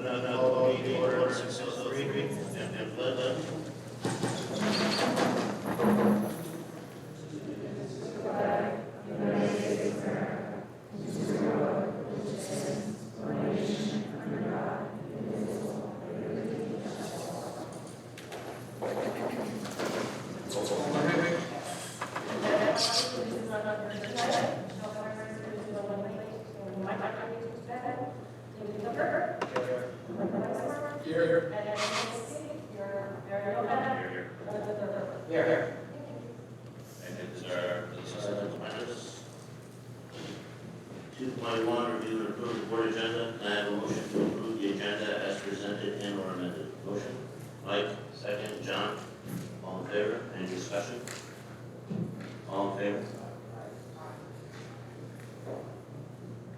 Call meeting order 6:03 and let Here. And is there the minutes? 2.1, review and approve the board agenda. I have a motion to approve the agenda as presented and or amended. Motion? Mike, second. John? All in favor? Any discussion? All in favor?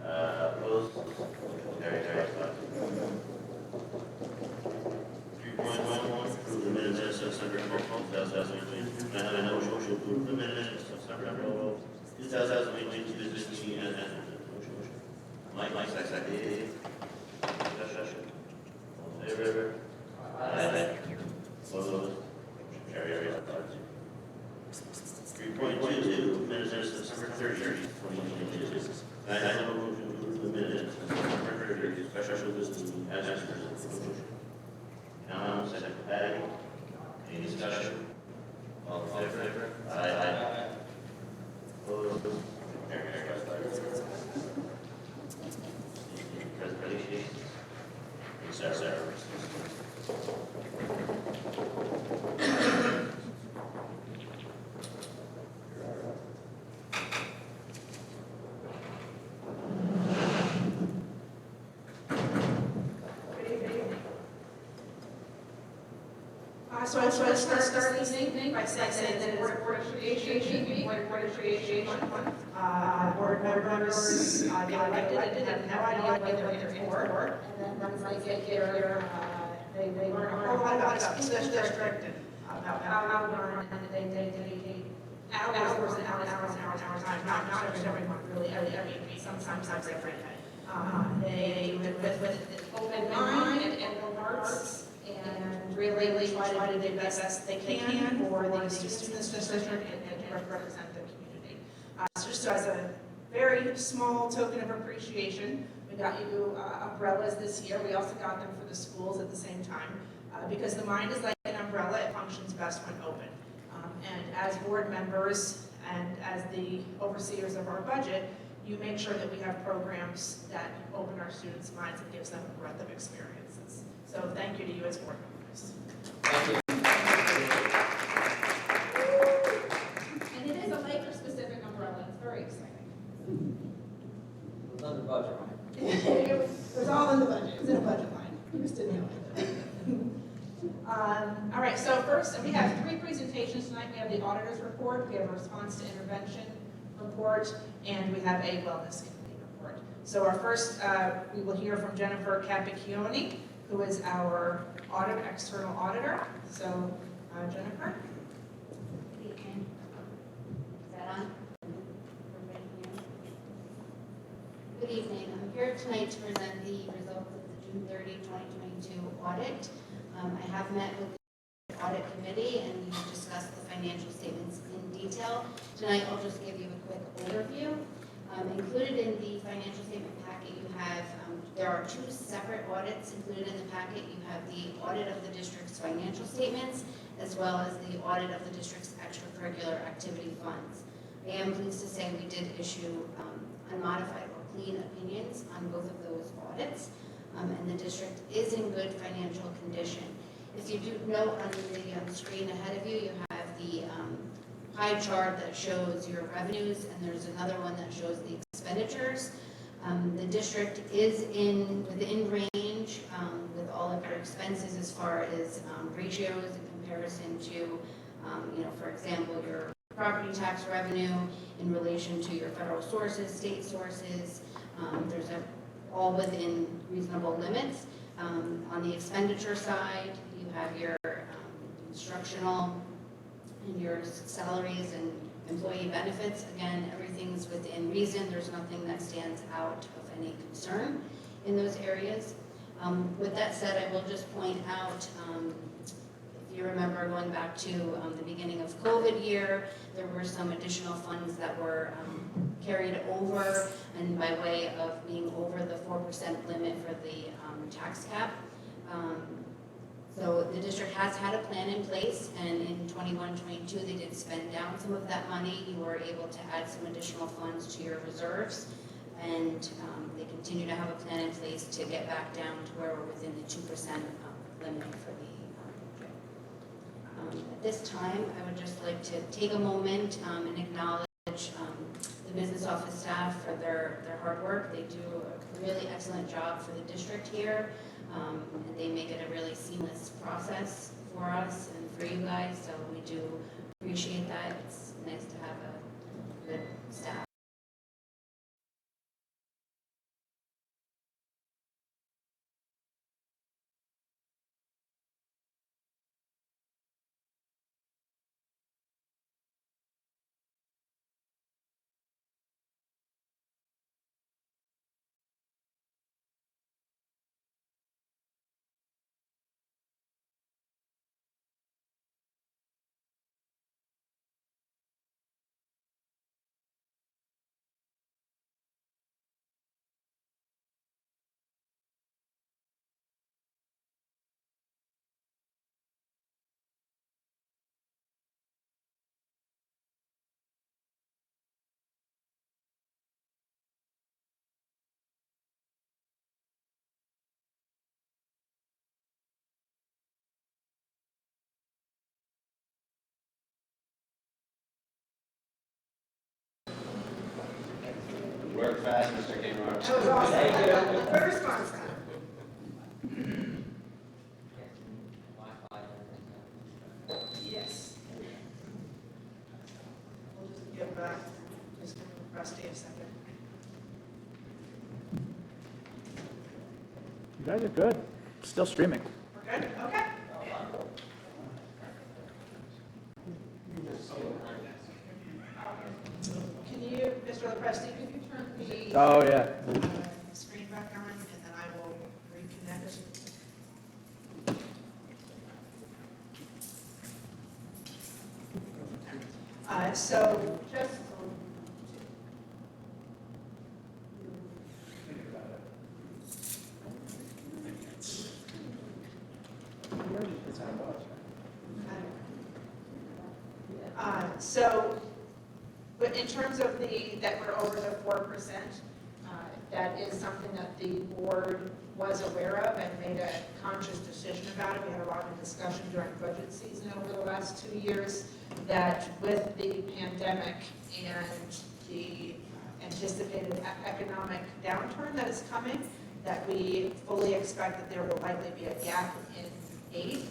Opposed? Carry. 3.11, approve the minutes of September 2022. I have a motion to approve the minutes of September 2022 business meeting as amended. Motion. Mike, second. Discussion. All in favor? Aye. Opposed? Carry. 3.22, minutes of September 30th, 2022. I have a motion to approve the minutes of September 30th special business meeting as presented. Motion. John, second. Patty. Any discussion? All in favor? Aye. Opposed? Carry. Presentation. Sarah. So I want to start this evening by saying that it's Board Appreciation Week, Board Appreciation Month. Board members get elected and have no idea what they're here for. And then once they get here, they learn a whole lot about school district and about how we run, and they dedicate hours and hours of time, not every month, really every week, sometimes every day. They with open mind and open hearts, and really try to do the best they can for the students in this district and to represent the community. So just as a very small token of appreciation, we got you umbrellas this year. We also got them for the schools at the same time because the mind is like an umbrella. It functions best when open. And as board members and as the overseers of our budget, you make sure that we have programs that open our students' minds and gives them a breadth of experiences. So thank you to you as board members. Thank you. And it is a Laker-specific umbrella. It's very exciting. It was under budget, right? It was all in the budget. It was in a budget line. You just didn't know it. All right, so first, we have 3 presentations tonight. We have the auditor's report, we have a response to intervention report, and we have a wellness committee report. So our first, we will hear from Jennifer Capicchioni, who is our external auditor. So, Jennifer. Good evening. Is that on? Everybody here? Good evening. I'm here tonight to present the results of the June 30, 2022 audit. I have met with the audit committee and we've discussed the financial statements in detail. Tonight I'll just give you a quick overview. Included in the financial statement packet you have, there are 2 separate audits included in the packet. You have the audit of the district's financial statements as well as the audit of the district's extracurricular activity funds. I am pleased to say we did issue unmodified or clean opinions on both of those audits. And the district is in good financial condition. If you do note on the screen ahead of you, you have the pie chart that shows your revenues, and there's another one that shows the expenditures. The district is within range with all of your expenses as far as ratios in comparison to, for example, your property tax revenue in relation to your federal sources, state sources. There's all within reasonable limits. On the expenditure side, you have your instructional and your salaries and employee benefits. Again, everything's within reason. There's nothing that stands out of any concern in those areas. With that said, I will just point out, if you remember going back to the beginning of COVID year, there were some additional funds that were carried over, and by way of being over the 4% limit for the tax cap. So the district has had a plan in place, and in 21-22 they did spend down some of that money. You were able to add some additional funds to your reserves, and they continue to have a plan in place to get back down to where we're within the 2% limit for the at this time, I would just like to take a moment and acknowledge the business office staff for their hard work. They do a really excellent job for the district here, and they make it a really seamless process for us and for you guys, so we do appreciate that. It's nice to have a good staff. Work fast, Mr. Kmart. That was awesome. Quick response time. Wi-Fi and everything. Yes. We'll just give Mr. Rusty a second. You guys are good. Still streaming. We're good? Okay. Can you, Mr. LaPresti, could you turn the Oh, yeah. screen back on, and then I will reconnect. So just. So, but in terms of that we're over the 4%, that is something that the board was aware of and made a conscious decision about it. We had a lot of discussion during budget season over the last 2 years, that with the pandemic and the anticipated economic downturn that is coming, that we fully expect that there will likely be a gap in aid.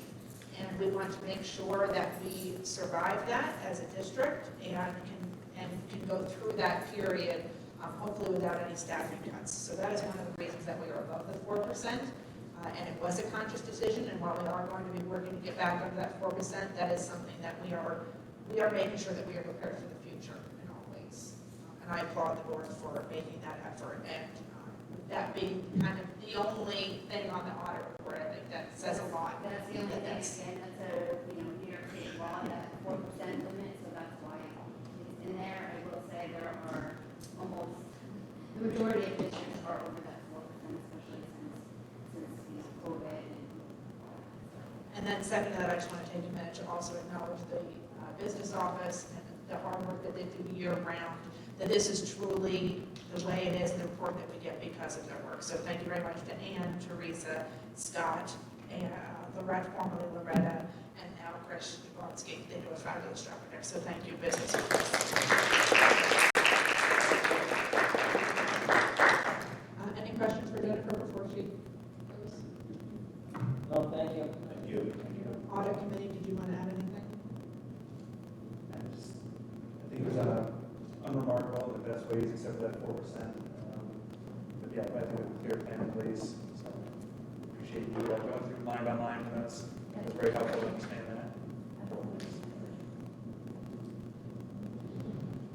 And we want to make sure that we survive that as a district and can go through that period, hopefully without any staffing cuts. So that is one of the reasons that we are above the 4%. And it was a conscious decision. And while we are going to be working to get back under that 4%, that is something that we are making sure that we are prepared for the future in all ways. And I applaud the board for making that effort. And that being kind of the only thing on the audit report, I think that says a lot. That's the only thing, again, that's a, New York State law, that 4% limit, so that's why it's in there. I will say there are almost, the majority of districts are over that 4%, especially since COVID and all that. And then second to that, I just want to take a minute to also acknowledge the business office and the hard work that they do year round, that this is truly the way it is and the report that we get because of their work. So thank you very much to Ann, Teresa, Scott, and Loretta, formerly Loretta, and now Chris Jablonski. They do a fabulous job there. So thank you, business office. Any questions for Jennifer before she goes? No, thank you. Thank you. Audit committee, did you want to add anything? I think it was unremarkable in the best ways except for that 4%. But yeah, I think we have a clear plan in place. So appreciate you going through line by line with us. It was very helpful to understand that.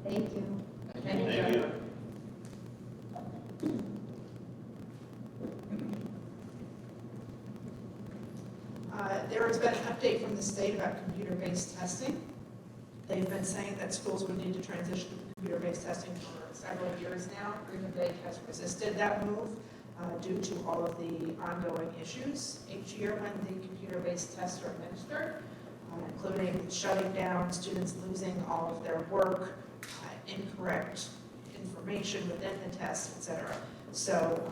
Thank you. Thank you. There has been an update from the state about computer-based testing. They've been saying that schools would need to transition to computer-based testing for several years now. Green Bay has resisted that move due to all of the ongoing issues. Each year when the computer-based tests are administered, including shutting down, students losing all of their work, incorrect information within the test, et cetera. So,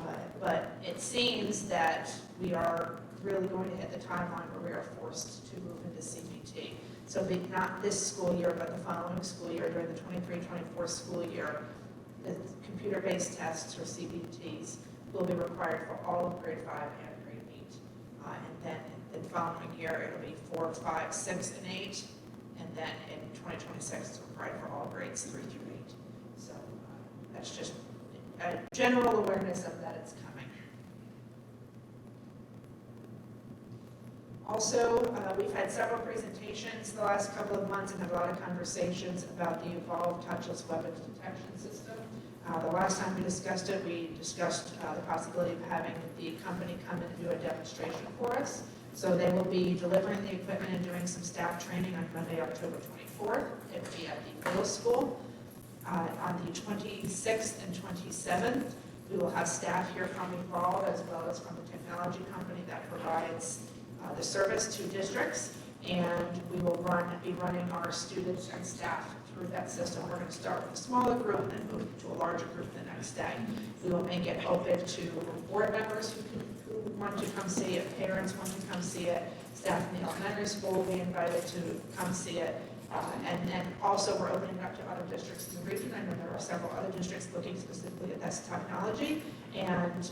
but it seems that we are really going to hit the timeline where we are forced to move into CBT. So not this school year, but the following school year, during the 23-24 school year, the computer-based tests or CBTs will be required for all of grade 5 and grade 8. And then the following year, it'll be 4, 5, 6, and 8. And then in 2026, it's required for all grades 3 through 8. So that's just a general awareness of that it's coming. Also, we've had several presentations the last couple of months and had a lot of conversations about the Evolved Touchless Weapons Detection System. The last time we discussed it, we discussed the possibility of having the company come in and do a demonstration for us. So they will be delivering the equipment and doing some staff training on Monday, October 24th. It will be at the middle school. On the 26th and 27th, we will have staff here from Evolve as well as from the technology company that provides the service to districts, and we will be running our students and staff through that system. We're going to start with a smaller group and then move to a larger group the next day. We will make it open to board members who want to come see it, parents want to come see it, staff in the elementary school will be invited to come see it, and then also we're opening up to other districts in the region. I know there are several other districts looking specifically at this technology, and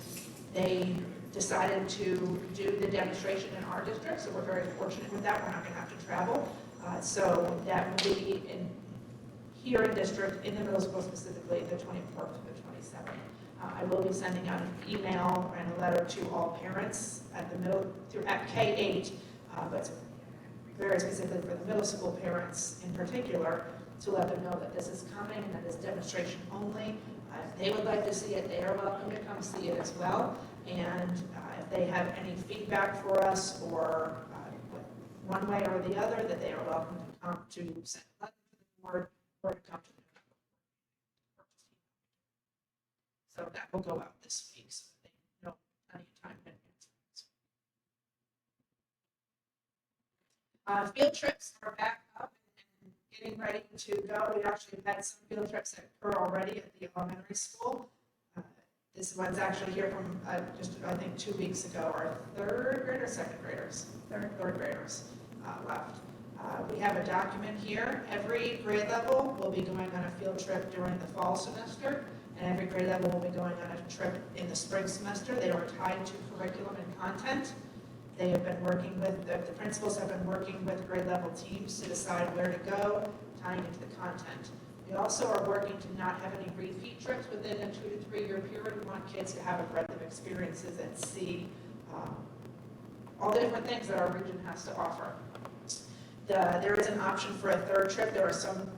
they decided to do the demonstration in our district, so we're very fortunate with that. We're not going to have to travel. So that will be here in district, in the middle school specifically, the 24th to the 27th. I will be sending out an email and a letter to all parents at the middle, at K-8, but very specifically for the middle school parents in particular, to let them know that this is coming and that it's demonstration only. If they would like to see it, they are welcome to come see it as well. And if they have any feedback for us or one way or the other, that they are welcome to come to send a letter to the board or to come to the so that will go out this week so they know plenty of time in advance. Field trips are back up and getting ready to go. We actually had some field trips that occur already at the elementary school. This one's actually here from just, I think, 2 weeks ago. Our third graders, second graders, third graders left. We have a document here. Every grade level will be going on a field trip during the fall semester, and every grade level will be going on a trip in the spring semester. They are tied to curriculum and content. They have been working with, the principals have been working with grade level teams to decide where to go, tying into the content. We also are working to not have any repeat trips within a 2 to 3 year period. We want kids to have a breadth of experiences and see all the different things that our region has to offer. There is an option for a third trip. There are some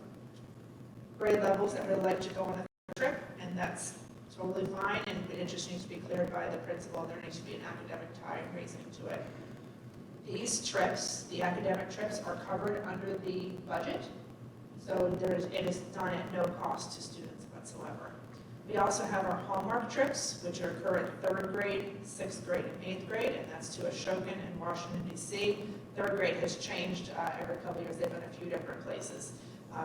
grade levels that would like to go on a third trip, and that's totally fine, and it just needs to be cleared by the principal. There needs to be an academic tie and reason to it. These trips, the academic trips, are covered under the budget. So it is done at no cost to students whatsoever. We also have our Hallmark trips, which occur in 3rd grade, 6th grade, and 8th grade, and that's to Ashokan in Washington, D.C. 3rd grade has changed every couple of years. They've been a few different places.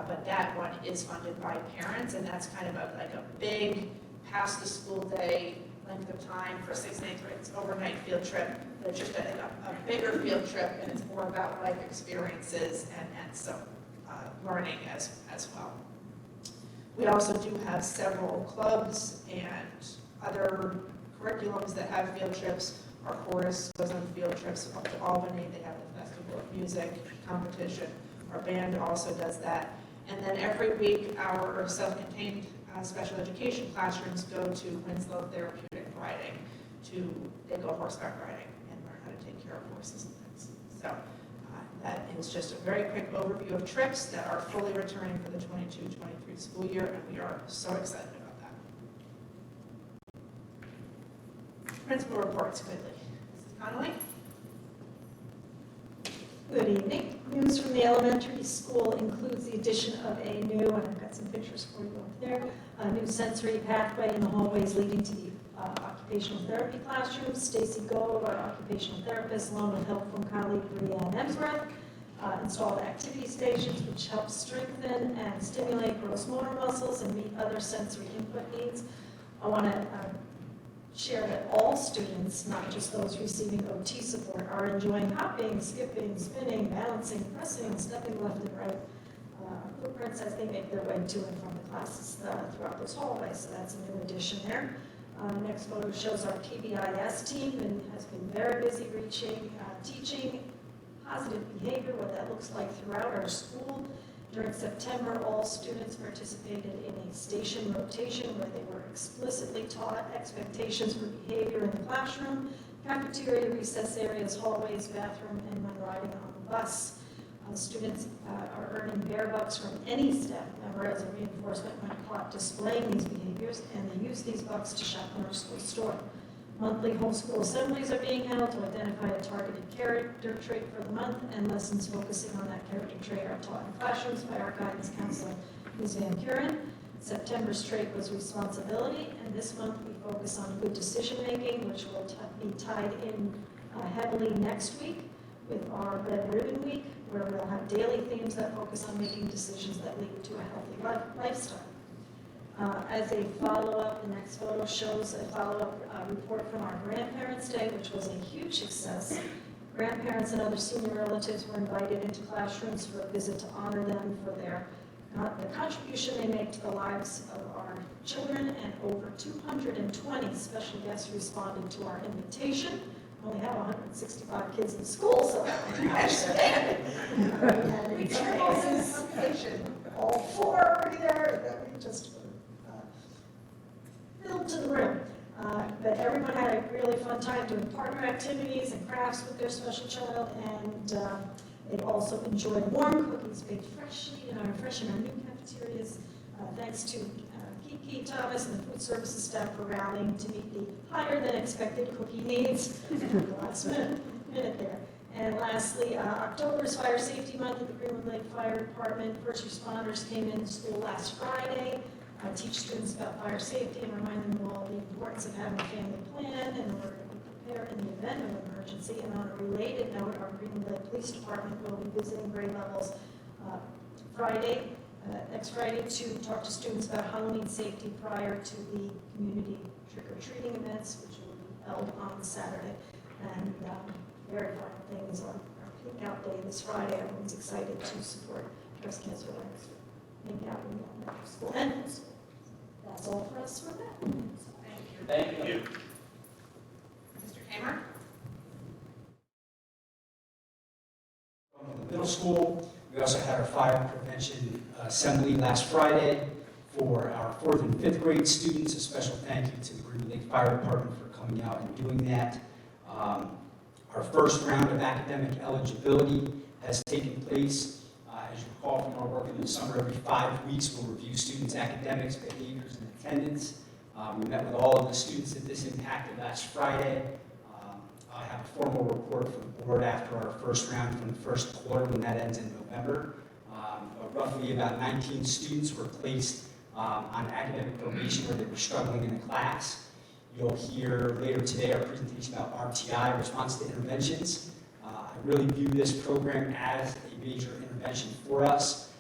But that one is funded by parents, and that's kind of like a big past the school day length of time for 6th and 8th grade. It's overnight field trip. But it's just a bigger field trip, and it's more about life experiences and some learning as well. We also do have several clubs and other curriculums that have field trips. Our chorus goes on field trips up to Albany. They have the Festival of Music competition. Our band also does that. And then every week, our self-contained special education classrooms go to Winslow Therapeutic Riding. They go horseback riding and learn how to take care of horses and things. So that is just a very quick overview of trips that are fully returning for the 22-23 school year, and we are so excited about that. Principal reports quickly. Mrs. Connolly? Good evening. News from the elementary school includes the addition of a new, and I've got some pictures for you up there, a new sensory pathway in the hallways leading to the occupational therapy classrooms. Stacy Gold, our occupational therapist, along with help from colleague Brianne Emsworth, installed activity stations which help strengthen and stimulate gross motor muscles and meet other sensory input needs. I want to share that all students, not just those receiving OT support, are enjoying hopping, skipping, spinning, balancing, pressing, stepping left and right. Footprints as they make their way to and from the classes throughout this hallway, so that's a new addition there. Next photo shows our PBIS team and has been very busy teaching positive behavior, what that looks like throughout our school. During September, all students participated in a station rotation where they were explicitly taught expectations for behavior in the classroom, cafeteria, recess areas, hallways, bathroom, and when riding on the bus. Students are earning bear bucks from any staff member as a reinforcement when caught displaying these behaviors, and they use these bucks to shop in our school store. Monthly whole school assemblies are being held to identify a targeted character trait for the month, and lessons focusing on that character trait are taught in classrooms by our guidance counselor, Ms. Van Kuren. September's trait was responsibility, and this month we focus on good decision making, which will be tied in heavily next week with our Red Ribbon Week, where we'll have daily themes that focus on making decisions that lead to a healthy lifestyle. As a follow-up, the next photo shows a follow-up report from our Grandparents' Day, which was a huge success. Grandparents and other senior relatives were invited into classrooms for a visit to honor them for the contribution they make to the lives of our children, and over 220 special guests responded to our invitation. We only have 165 kids in school, so that was outstanding. We had all four were there, that we just filled to the rim. But everyone had a really fun time doing partner activities and crafts with their special child, and they also enjoyed warm cookies baked freshly in our new cafeterias. Thanks to Kiki Thomas and the food services staff for rallying to meet the higher than expected cookie needs at the last minute there. And lastly, October's Fire Safety Month at the Greenwood Lake Fire Department. First responders came into school last Friday, teach students about fire safety and remind them of all the importance of having a family plan in order to be prepared in the event of an emergency. And on a related note, our Greenwood Lake Police Department will be visiting grade levels next Friday to talk to students about Halloween safety prior to the community trick-or-treating events, which will be held on Saturday. And very final thing is our Pink Out Day this Friday. Everyone's excited to support breast cancer awareness. Pink Out in elementary school and middle school. That's all for us for that. Thank you. Mr. Kramer? From the middle school, we also had our fire prevention assembly last Friday for our 4th and 5th grade students. A special thank you to the Greenwood Lake Fire Department for coming out and doing that. Our first round of academic eligibility has taken place. As you recall from our work in the summer, every 5 weeks we'll review students' academics, behaviors, and attendance. We met with all of the students that this impacted last Friday. I have a formal report from the board after our first round from the first quarter when that ends in November. Roughly about 19 students were placed on academic probation where they were struggling in a class. You'll hear later today our presentation about RTI, Response to Interventions. I really view this program as a major intervention for us,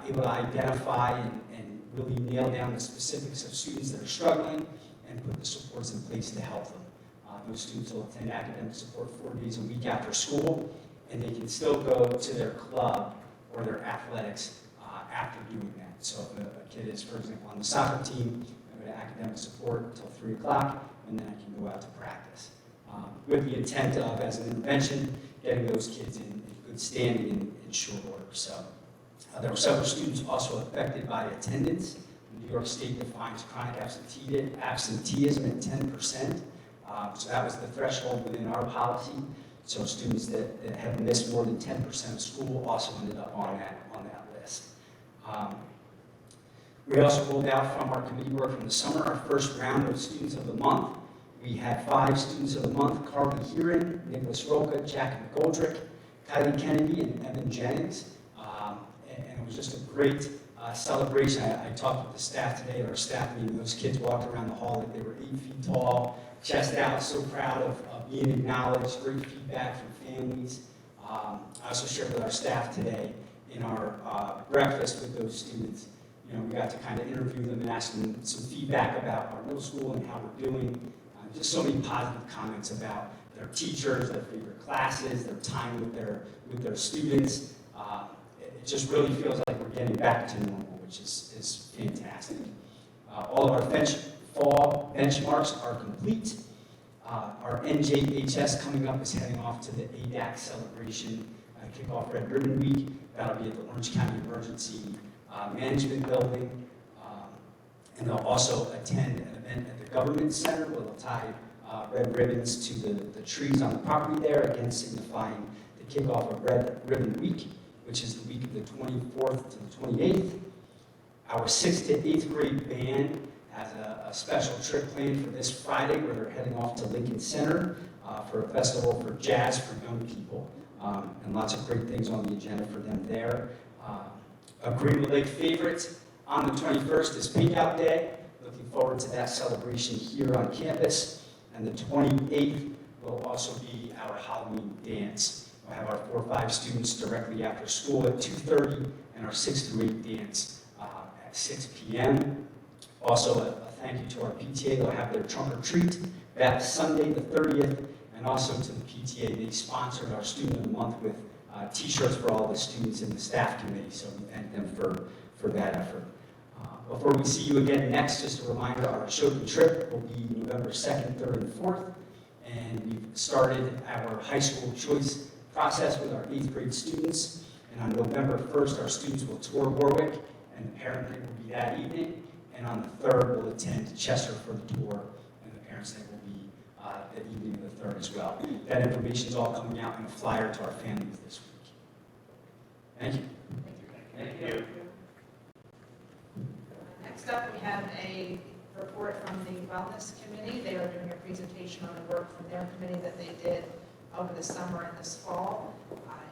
able to identify and really nail down the specifics of students that are struggling and put the supports in place to help them. Those students will attend academic support 4 days a week after school, and they can still go to their club or their athletics after doing that. So if a kid is, for example, on the soccer team, I go to academic support until 3 o'clock, and then I can go out to practice. With the intent of, as an intervention, getting those kids in good standing in short order. So there were several students also affected by attendance. New York State defines chronic absenteeism at 10%. So that was the threshold within our policy. So students that have missed more than 10% of school also ended up on that list. We also rolled out from our committee work from the summer our first round of Students of the Month. We had 5 Students of the Month: Carly Heron, Nicholas Roca, Jack McGoldrick, Kylie Kennedy and Evan Jennings. And it was just a great celebration. I talked with the staff today, our staff meeting. Those kids walked around the hall like they were 8 feet tall, chest out, so proud of being acknowledged, great feedback from families. I also shared with our staff today in our breakfast with those students. You know, we got to kind of interview them and ask them some feedback about our middle school and how we're doing. Just so many positive comments about their teachers, their favorite classes, their time with their students. It just really feels like we're getting back to normal, which is fantastic. All of our fall benchmarks are complete. Our NJHS coming up is heading off to the ADAC celebration, kickoff Red Ribbon Week. That'll be at the Orange County Emergency Management Building. And they'll also attend an event at the Government Center where they'll tie red ribbons to the trees on the property there, again signifying the kickoff of Red Ribbon Week, which is the week of the 24th to the 28th. Our 6th to 8th grade band has a special trip planned for this Friday where they're heading off to Lincoln Center for a festival for jazz for young people. And lots of great things on the agenda for them there. A Greenwood Lake favorite on the 21st is Pink Out Day. Looking forward to that celebration here on campus. And the 28th will also be our Halloween dance. We'll have our 4 or 5 students directly after school at 2:30 and our 6 through 8 dance at 6 p.m. Also, a thank you to our PTA. They'll have their trunk or treat that Sunday the 30th. And also to the PTA, they sponsored our Student of the Month with t-shirts for all the students in the staff committee. So we thank them for that effort. Before we see you again next, just a reminder, our Ashoka trip will be November 2nd, 3rd, and 4th. And we've started our high school choice process with our 8th grade students. And on November 1st, our students will tour Warwick, and the parent night will be that evening. And on the 3rd, we'll attend Chester for the tour, and the parents' night will be the evening of the 3rd as well. That information is all coming out in a flyer to our families this week. Thank you. Thank you. Next up, we have a report from the Wellness Committee. They are doing a presentation on the work from their committee that they did over the summer and this fall,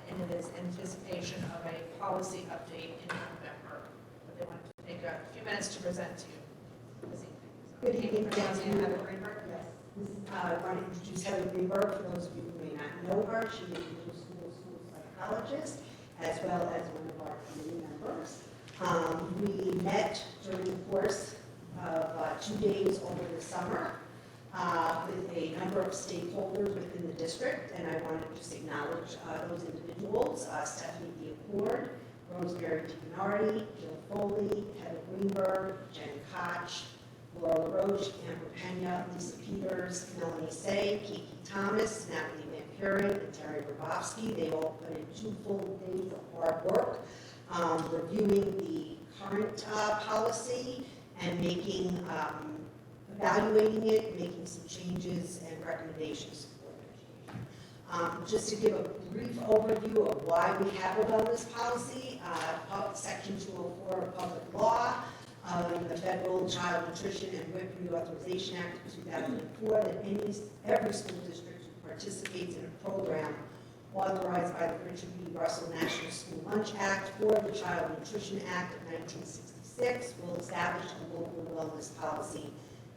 and it is anticipation of a policy update in November. But they wanted to take a few minutes to present to you this evening. So, Good evening, Nancy Heather Greenberg. Yes. I want to introduce Heather Greenberg. For those of you who may not know her, she is a middle school psychologist, as well as one of our committee members. We met during the course of 2 days over the summer with a number of stakeholders within the district, and I want to just acknowledge those individuals, Stephanie Diacord, Rosemary DiBernardi, Jill Foley, Heather Greenberg, Jen Koch, Laura LaRoche, Amber Pena, Lisa Peters, Melanie Say, Kiki Thomas, Natalie Van Buren, and Terry Grabowski. They all put in 2 full days of hard work reviewing the current policy and evaluating it, making some changes and recommendations for education. Just to give a brief overview of why we have a wellness policy, Section 204 of Public Law, the Federal Child Nutrition and WIC Reauthorization Act of 2004, that every school district who participates in a program authorized by the Richard B. Russell National School Lunch Act or the Child Nutrition Act of 1966 will establish a local wellness policy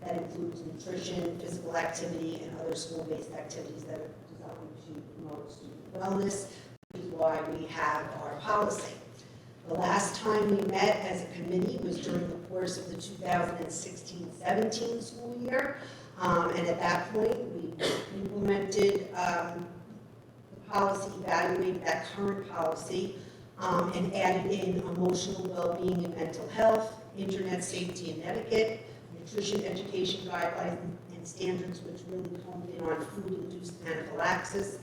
that includes nutrition, physical activity, and other school-based activities that are designed to promote student wellness, which is why we have our policy. The last time we met as a committee was during the course of the 2016-17 school year, and at that point we implemented the policy, evaluated that current policy, and added in emotional well-being and mental health, internet safety and etiquette, nutrition education guidelines and standards, which really honed in on food-induced anaphylaxis,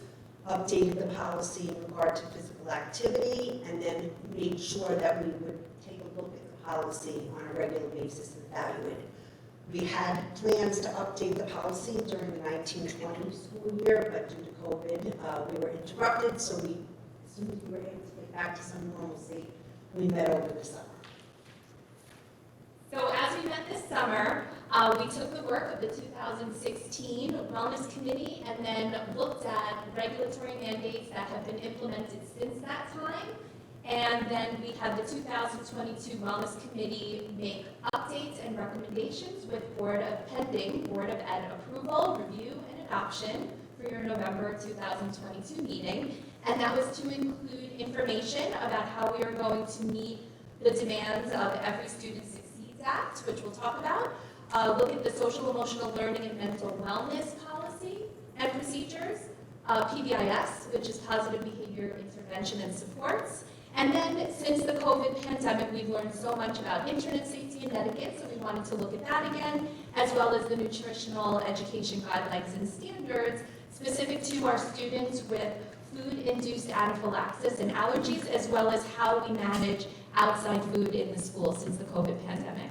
updated the policy in regard to physical activity, and then made sure that we would take a look at the policy on a regular basis and evaluate it. We had plans to update the policy during the 1920 school year, but due to COVID, we were interrupted, so as soon as we were able to get back to some normalcy, we met over the summer. So as we met this summer, we took the work of the 2016 Wellness Committee and then looked at regulatory mandates that have been implemented since that time. And then we had the 2022 Wellness Committee make updates and recommendations with pending Board of Ed approval, review, and adoption for your November 2022 meeting. And that was to include information about how we are going to meet the demands of Every Student Succeeds Act, which we'll talk about, look at the social emotional learning and mental wellness policy and procedures, PBIS, which is positive behavior intervention and supports. And then since the COVID pandemic, we've learned so much about internet safety and etiquette, so we wanted to look at that again, as well as the nutritional education guidelines and standards specific to our students with food-induced anaphylaxis and allergies, as well as how we manage outside food in the school since the COVID pandemic.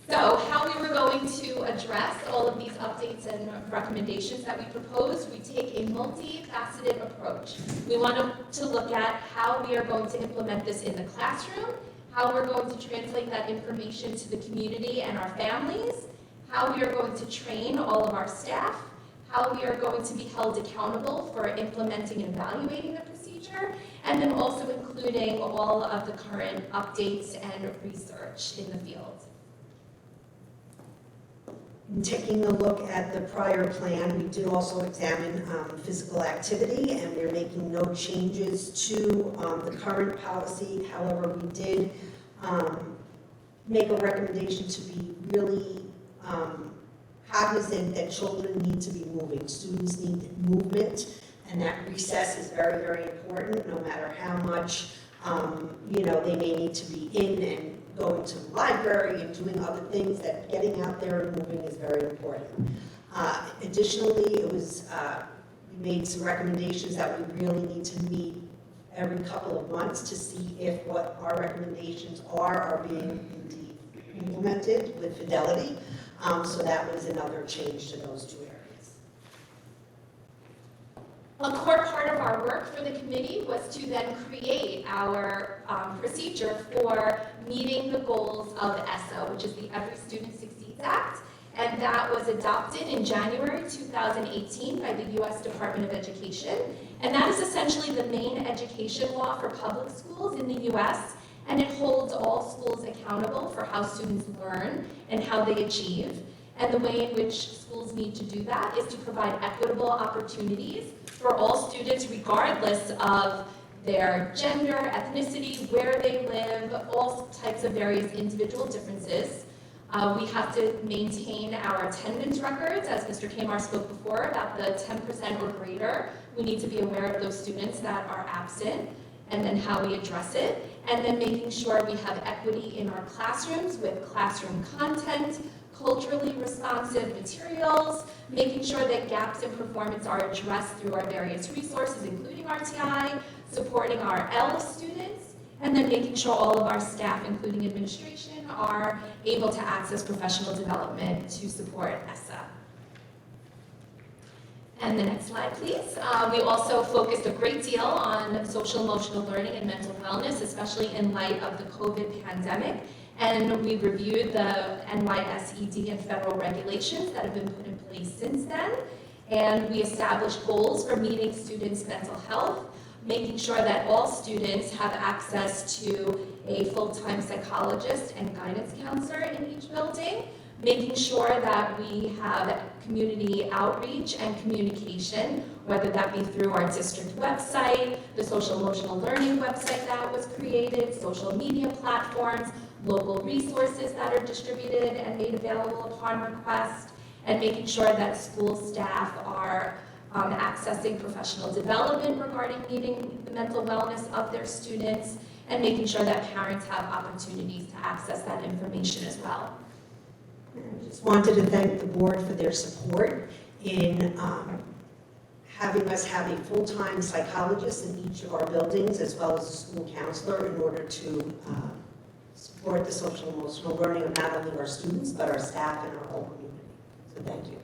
So how we were going to address all of these updates and recommendations that we proposed, we take a multifaceted approach. We want to look at how we are going to implement this in the classroom, how we're going to translate that information to the community and our families, how we are going to train all of our staff, how we are going to be held accountable for implementing and evaluating the procedure, and then also including all of the current updates and research in the field. In taking a look at the prior plan, we did also examine physical activity, and we're making no changes to the current policy. However, we did make a recommendation to be really cognizant that children need to be moving. Students need movement, and that recess is very, very important, no matter how much they may need to be in and going to the library and doing other things, that getting out there and moving is very important. Additionally, we made some recommendations that we really need to meet every couple of months to see if what our recommendations are being indeed implemented with fidelity. So that was another change to those two areas. A core part of our work for the committee was to then create our procedure for meeting the goals of ESSA, which is the Every Student Succeeds Act, and that was adopted in January 2018 by the U.S. Department of Education, and that is essentially the main education law for public schools in the U.S., and it holds all schools accountable for how students learn and how they achieve. And the way in which schools need to do that is to provide equitable opportunities for all students, regardless of their gender, ethnicity, where they live, all types of various individual differences. We have to maintain our attendance records, as Mr. Kamar spoke before about the 10% or greater. We need to be aware of those students that are absent and then how we address it. And then making sure we have equity in our classrooms with classroom content, culturally responsive materials, making sure that gaps in performance are addressed through our various resources, including RTI, supporting our L students, and then making sure all of our staff, including administration, are able to access professional development to support ESSA. And the next slide, please. We also focused a great deal on social emotional learning and mental wellness, especially in light of the COVID pandemic. And we reviewed the NYSED and federal regulations that have been put in place since then. And we established goals for meeting students' mental health, making sure that all students have access to a full-time psychologist and guidance counselor in each building, making sure that we have community outreach and communication, whether that be through our district website, the social emotional learning website that was created, social media platforms, local resources that are distributed and made available upon request, and making sure that school staff are accessing professional development regarding meeting the mental wellness of their students, and making sure that parents have opportunities to access that information as well. I just wanted to thank the board for their support in having us have a full-time psychologist in each of our buildings, as well as a school counselor, in order to support the social emotional learning of not only our students, but our staff and our whole community. So thank you.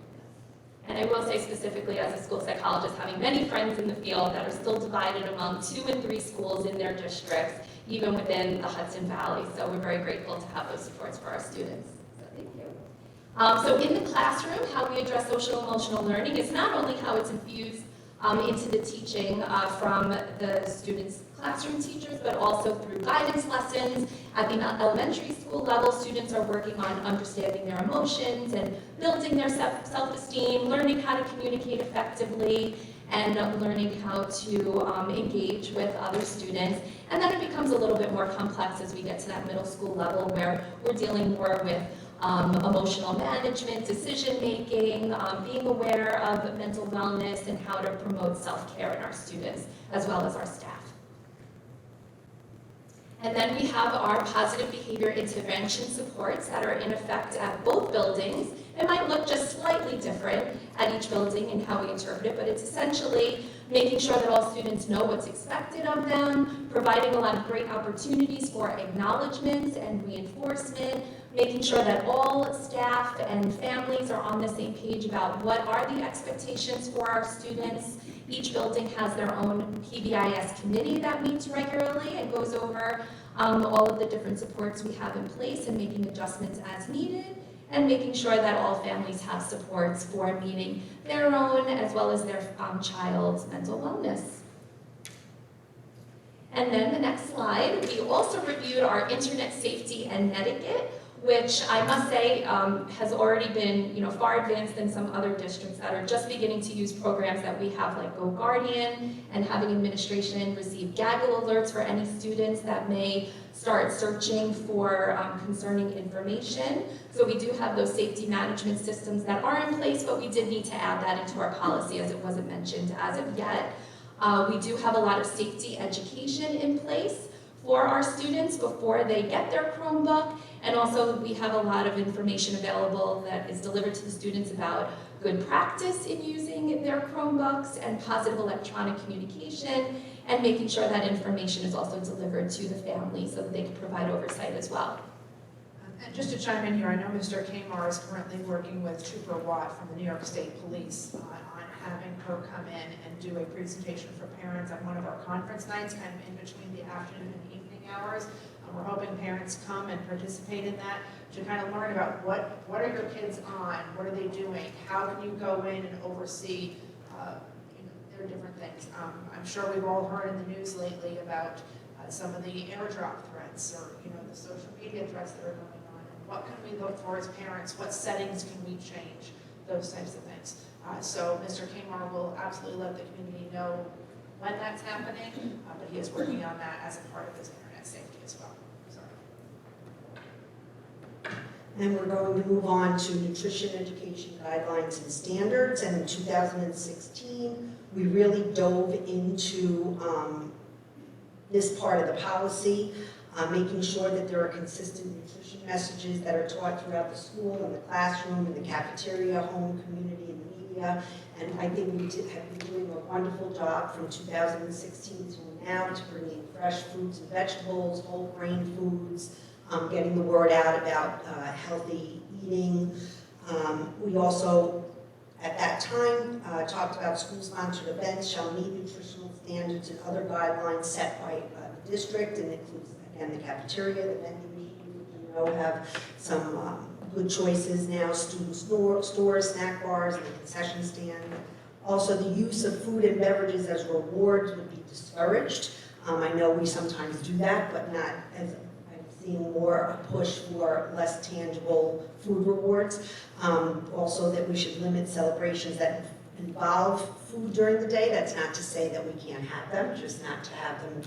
And And I will say specifically as a school psychologist, having many friends in the field that are still divided among 2 and 3 schools in their districts, even within the Hudson Valley. So we're very grateful to have those supports for our students. So thank you. So in the classroom, how we address social emotional learning is not only how it's infused into the teaching from the students' classroom teachers, but also through guidance lessons. At the elementary school level, students are working on understanding their emotions and building their self-esteem, learning how to communicate effectively, and learning how to engage with other students. And then it becomes a little bit more complex as we get to that middle school level where we're dealing more with emotional management, decision-making, being aware of mental wellness, and how to promote self-care in our students, as well as our staff. And then we have our positive behavior intervention supports that are in effect at both buildings. It might look just slightly different at each building in how we interpret it, but it's essentially making sure that all students know what's expected of them, providing a lot of great opportunities for acknowledgement and reinforcement, making sure that all staff and families are on the same page about what are the expectations for our students. Each building has their own PBIS committee that meets regularly and goes over all of the different supports we have in place and making adjustments as needed, and making sure that all families have supports for meeting their own as well as their child's mental wellness. And then the next slide, we also reviewed our internet safety and etiquette, which I must say has already been far advanced than some other districts that are just beginning to use programs that we have like GoGuardian, and having administration receive Gaggle alerts for any students that may start searching for concerning information. So we do have those safety management systems that are in place, but we did need to add that into our policy as it wasn't mentioned as of yet. We do have a lot of safety education in place for our students before they get their Chromebook, and also we have a lot of information available that is delivered to the students about good practice in using their Chromebooks and positive electronic communication, and making sure that information is also delivered to the family so that they can provide oversight as well. And just to chime in here, I know Mr. Kamar is currently working with Trooper Watt from the New York State Police on having her come in and do a presentation for parents on one of our conference nights, kind of in between the afternoon and evening hours. We're hoping parents come and participate in that to kind of learn about what are your kids on, what are they doing, how can you go in and oversee their different things. I'm sure we've all heard in the news lately about some of the airdrop threats or the social media threats that are going on, and what can we look for as parents, what settings can we change, those types of things. So Mr. Kamar will absolutely let the community know when that's happening, but he is working on that as a part of his internet safety as well. And we're going to move on to nutrition education guidelines and standards. And in 2016, we really dove into this part of the policy, making sure that there are consistent nutrition messages that are taught throughout the school, in the classroom, in the cafeteria, home, community, and the media. And I think we have been doing a wonderful job from 2016 to now to bring in fresh fruits and vegetables, whole grain foods, getting the word out about healthy eating. We also, at that time, talked about school-sponsored events shall meet nutritional standards and other guidelines set by the district, and includes, again, the cafeteria, the vending machine, have some good choices now, student stores, snack bars, and the concession stand. Also, the use of food and beverages as rewards would be discouraged. I know we sometimes do that, but not as seeing more a push for less tangible food rewards. Also that we should limit celebrations that involve food during the day. That's not to say that we can't have them, just not to have them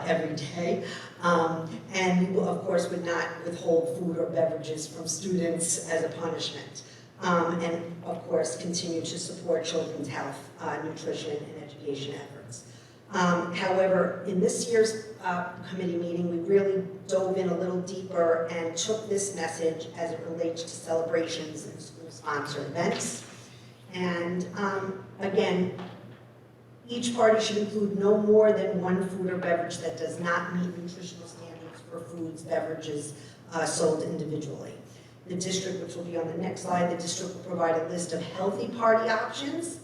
every day. And we, of course, would not withhold food or beverages from students as a punishment. And of course, continue to support children's health, nutrition, and education efforts. However, in this year's committee meeting, we really dove in a little deeper and took this message as it relates to celebrations and school-sponsored events. And again, each party should include no more than one food or beverage that does not meet nutritional standards for foods, beverages sold individually. The district, which will be on the next slide, the district will provide a list of healthy party options.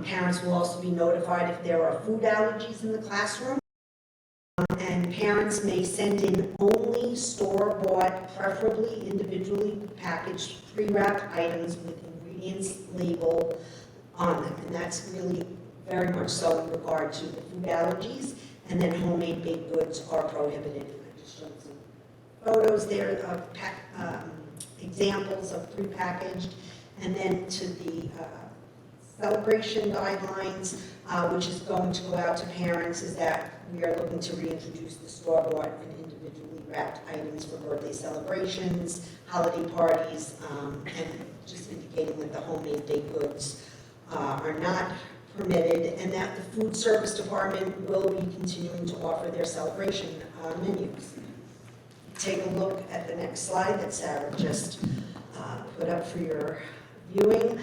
Parents will also be notified if there are food allergies in the classroom. And parents may send in only store-bought, preferably individually packaged, pre-wrapped items with ingredients label on them. And that's really very much so in regard to the food allergies. And then homemade baked goods are prohibited. And I just showed some photos there of examples of prepackaged. And then to the celebration guidelines, which is going to go out to parents, is that we are looking to reintroduce the store-bought and individually wrapped items for birthday celebrations, holiday parties, and just indicating that the homemade baked goods are not permitted, and that the food service department will be continuing to offer their celebration menus. Take a look at the next slide that Sarah just put up for your viewing.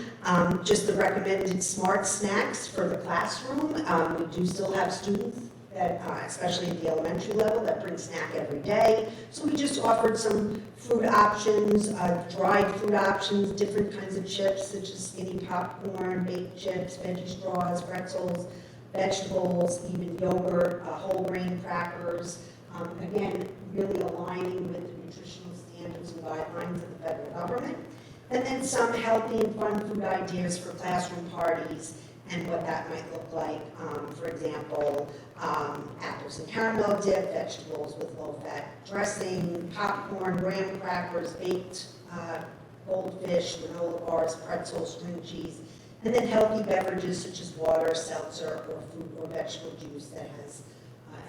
Just the recommended smart snacks for the classroom. We do still have students that, especially at the elementary level, that bring snack every day. So we just offered some food options, dried food options, different kinds of chips, such as skinny popcorn, baked chips, veggie straws, pretzels, vegetables, even yogurt, whole grain crackers. Again, really aligning with the nutritional standards and guidelines of the federal government. And then some healthy and fun food ideas for classroom parties and what that might look like. For example, apples and caramel dip, vegetables with low-fat dressing, popcorn, graham crackers, baked goldfish, granola bars, pretzels, string cheese, and then healthy beverages such as water, seltzer, or fruit or vegetable juice that has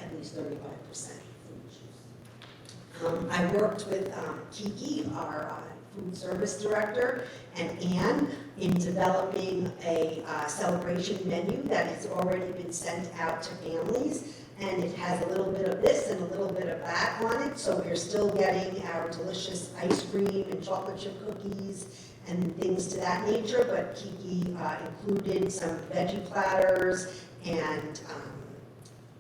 at least 35% fruit juice. I worked with Kiki, our food service director, and Anne in developing a celebration menu that has already been sent out to families, and it has a little bit of this and a little bit of that on it, so we're still getting our delicious ice cream and chocolate chip cookies and things to that nature, but Kiki included some veggie platters and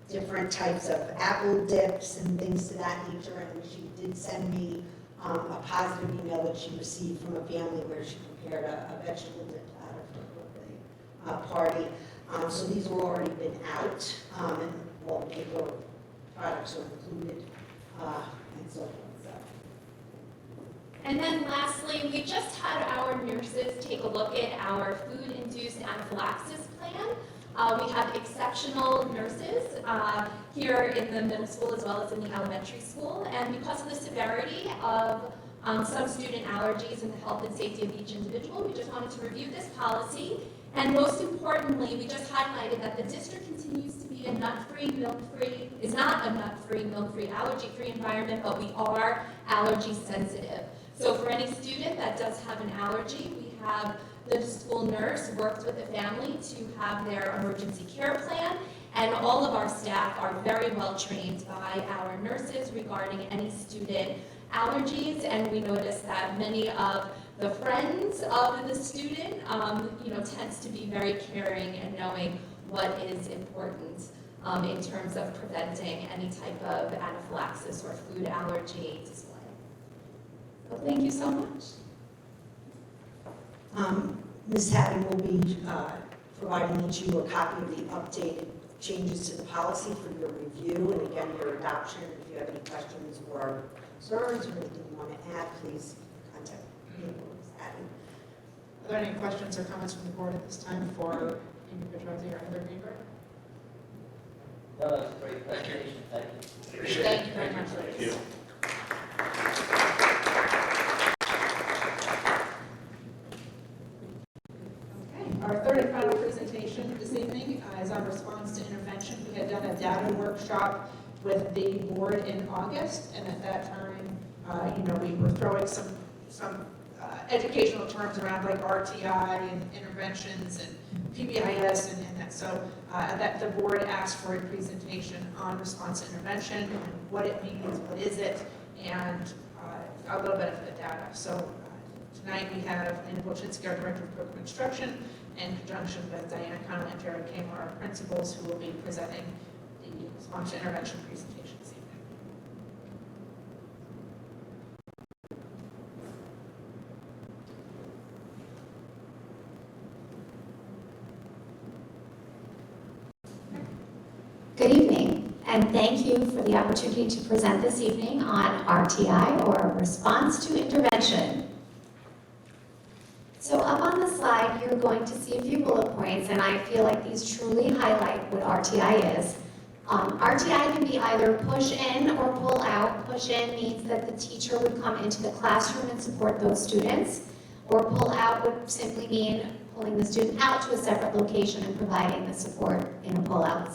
different types of apple dips and things to that nature, and she did send me a positive email that she received from a family where she prepared a vegetable dip platter for her birthday party. So these have already been out, and wallpaper products are included, and so forth. And then lastly, we just had our nurses take a look at our food-induced anaphylaxis plan. We have exceptional nurses here in the middle school as well as in the elementary school, and because of the severity of some student allergies and the health and safety of each individual, we just wanted to review this policy. And most importantly, we just highlighted that the district continues to be a nut-free, milk-free, is not a nut-free, milk-free, allergy-free environment, but we are allergy sensitive. So for any student that does have an allergy, we have the school nurse worked with the family to have their emergency care plan, and all of our staff are very well trained by our nurses regarding any student allergies, and we noticed that many of the friends of the student, tends to be very caring and knowing what is important in terms of preventing any type of anaphylaxis or food allergy display. So thank you so much. Ms. Hatton will be providing each of you a copy of the updated changes to the policy for your review and again your adoption. If you have any questions or concerns or anything you want to add, please contact me or Ms. Hatton. Are there any questions or comments from the board at this time for Amy Pedrozzi or Heather Greenberg? No, that was a great presentation. Thank you. Thank you very much. Thank you. Okay, our third and final presentation this evening is on response to intervention. We had done a data workshop with the board in August, and at that time, we were throwing some educational terms around like RTI and interventions and PBIS and that. So that the board asked for a presentation on response to intervention, and what it means, what is it, and a little bit of the data. So tonight we have Lena Bolchinsky, our Director of Program Instruction, in conjunction with Diana Connell and Jared Kamer, our principals, who will be presenting the response to intervention presentation this evening. Good evening, and thank you for the opportunity to present this evening on RTI, or Response to Intervention. So up on the slide, you're going to see a few bullet points, and I feel like these truly highlight what RTI is. RTI can be either push in or pull out. Push in means that the teacher would come into the classroom and support those students, or pull out would simply mean pulling the student out to a separate location and providing the support in a pull-out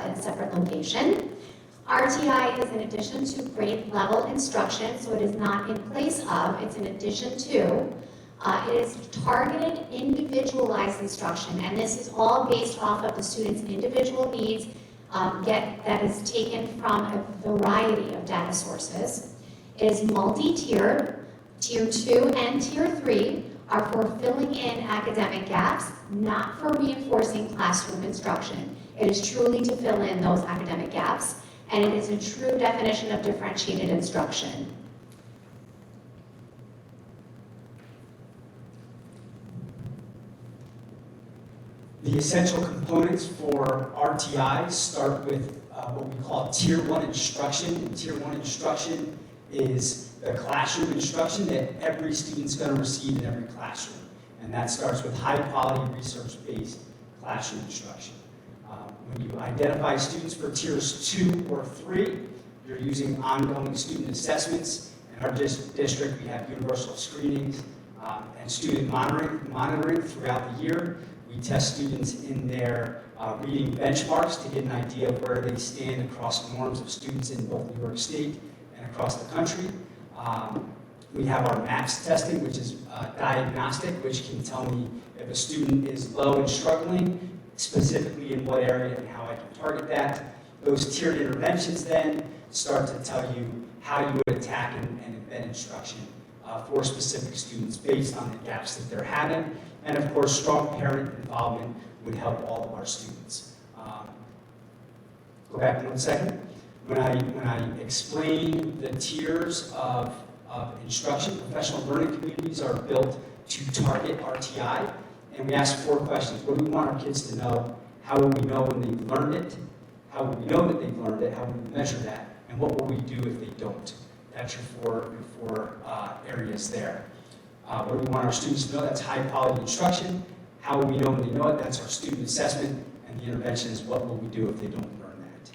in a separate location. RTI is in addition to grade level instruction, so it is not in place of, it's in addition to. It is targeted, individualized instruction, and this is all based off of the student's individual needs, that is taken from a variety of data sources. It is multi-tiered. Tier 2 and Tier 3 are for filling in academic gaps, not for reinforcing classroom instruction. It is truly to fill in those academic gaps, and it is a true definition of differentiated instruction. The essential components for RTI start with what we call Tier 1 instruction. And Tier 1 instruction is the classroom instruction that every student's going to receive in every classroom. And that starts with high-quality, research-based classroom instruction. When you identify students for Tiers 2 or 3, you're using ongoing student assessments. In our district, we have universal screenings and student monitoring throughout the year. We test students in their reading benchmarks to get an idea of where they stand across norms of students in both New York State and across the country. We have our MAPS testing, which is diagnostic, which can tell me if a student is low and struggling, specifically in what area and how I can target that. Those tiered interventions then start to tell you how you would attack and embed instruction for specific students based on the gaps that they're having. And of course, strong parent involvement would help all of our students. Go back 1 second. When I explain the tiers of instruction, professional learning communities are built to target RTI, and we ask 4 questions. What do we want our kids to know? How will we know when they've learned it? How will we know that they've learned it? How will we measure that? And what will we do if they don't? That's your four areas there. What do we want our students to know? That's high quality instruction. How will we know when they know it? That's our student assessment. And the intervention is what will we do if they don't learn that?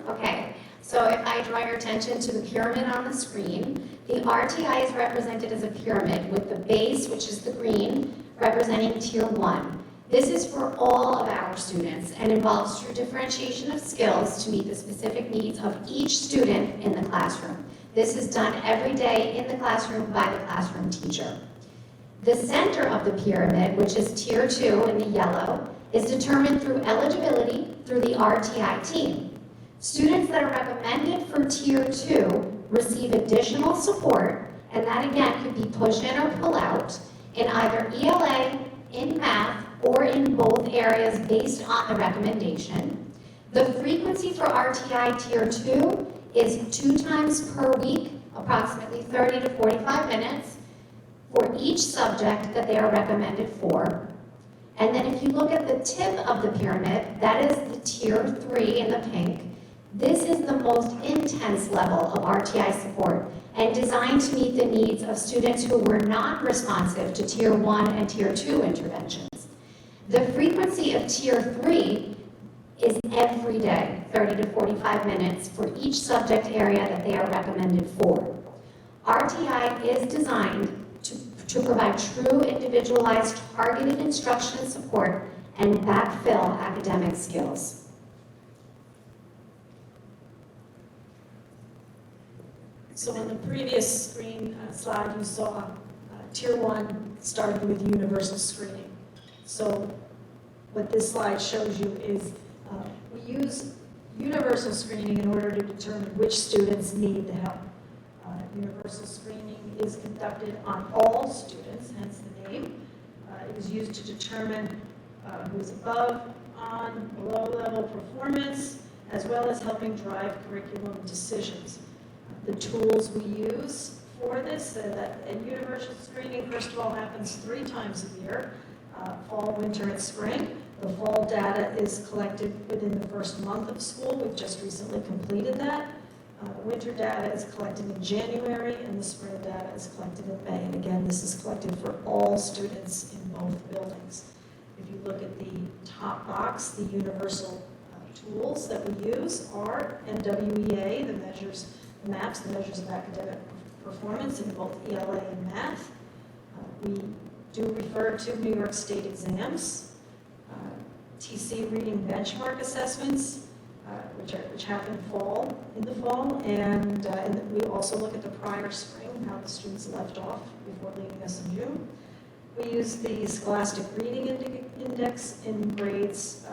Okay, so if I draw your attention to the pyramid on the screen, the RTI is represented as a pyramid with the base, which is the green, representing Tier 1. This is for all of our students and involves true differentiation of skills to meet the specific needs of each student in the classroom. This is done every day in the classroom by the classroom teacher. The center of the pyramid, which is Tier 2 in the yellow, is determined through eligibility through the RTI team. Students that are recommended for Tier 2 receive additional support, and that again could be push in or pull out, in either ELA, in math, or in both areas based on the recommendation. The frequency for RTI Tier 2 is 2 times per week, approximately 30 to 45 minutes, for each subject that they are recommended for. And then if you look at the tip of the pyramid, that is the Tier 3 in the pink. This is the most intense level of RTI support and designed to meet the needs of students who were not responsive to Tier 1 and Tier 2 interventions. The frequency of Tier 3 is every day, 30 to 45 minutes for each subject area that they are recommended for. RTI is designed to provide true individualized targeted instruction and support and backfill academic skills. So on the previous screen slide, you saw Tier 1 started with universal screening. So what this slide shows you is we use universal screening in order to determine which students need the help. Universal screening is conducted on all students, hence the name. It is used to determine who is above, on, below level performance, as well as helping drive curriculum decisions. The tools we use for this, that universal screening, first of all, happens 3 times a year. fall, winter, and spring. The fall data is collected within the first month of school. We've just recently completed that. The winter data is collected in January, and the spring data is collected in May. And again, this is collected for all students in both buildings. If you look at the top box, the universal tools that we use are NWEA, the maps, the measures of academic performance in both ELA and math. We do refer to New York State exams, TC reading benchmark assessments, which happen in the fall, and we also look at the prior spring, how the students left off before leaving us in June. We use the Scholastic Reading Index in grades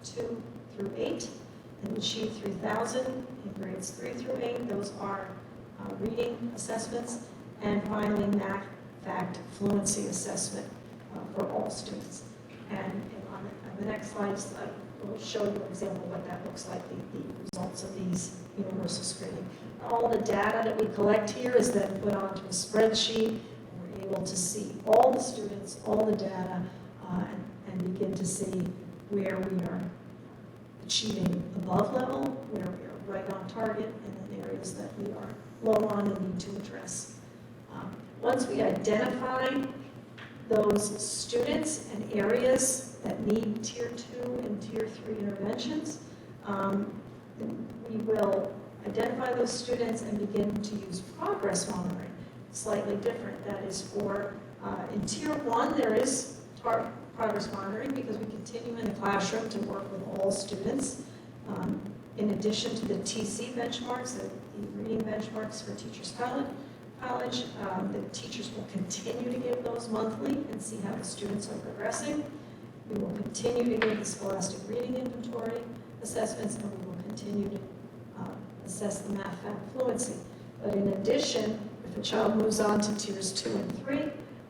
2 through 8, and the Sheet 3000 in grades 3 through 8. Those are reading assessments. And finally, Math Fact Fluency Assessment for all students. And on the next slides, I will show you an example of what that looks like, the results of these universal screening. All the data that we collect here is then put onto a spreadsheet. We're able to see all the students, all the data, and begin to see where we are achieving above level, where we are right on target, and then areas that we are low on and need to address. Once we identify those students and areas that need Tier 2 and Tier 3 interventions, we will identify those students and begin to use progress monitoring. Slightly different. That is for, in Tier 1, there is progress monitoring because we continue in the classroom to work with all students. In addition to the TC benchmarks, the reading benchmarks for Teachers College, the teachers will continue to give those monthly and see how the students are progressing. We will continue to give the Scholastic Reading Inventory assessments, and we will continue to assess the Math Fact Fluency. But in addition, if a child moves on to Tiers 2 and 3,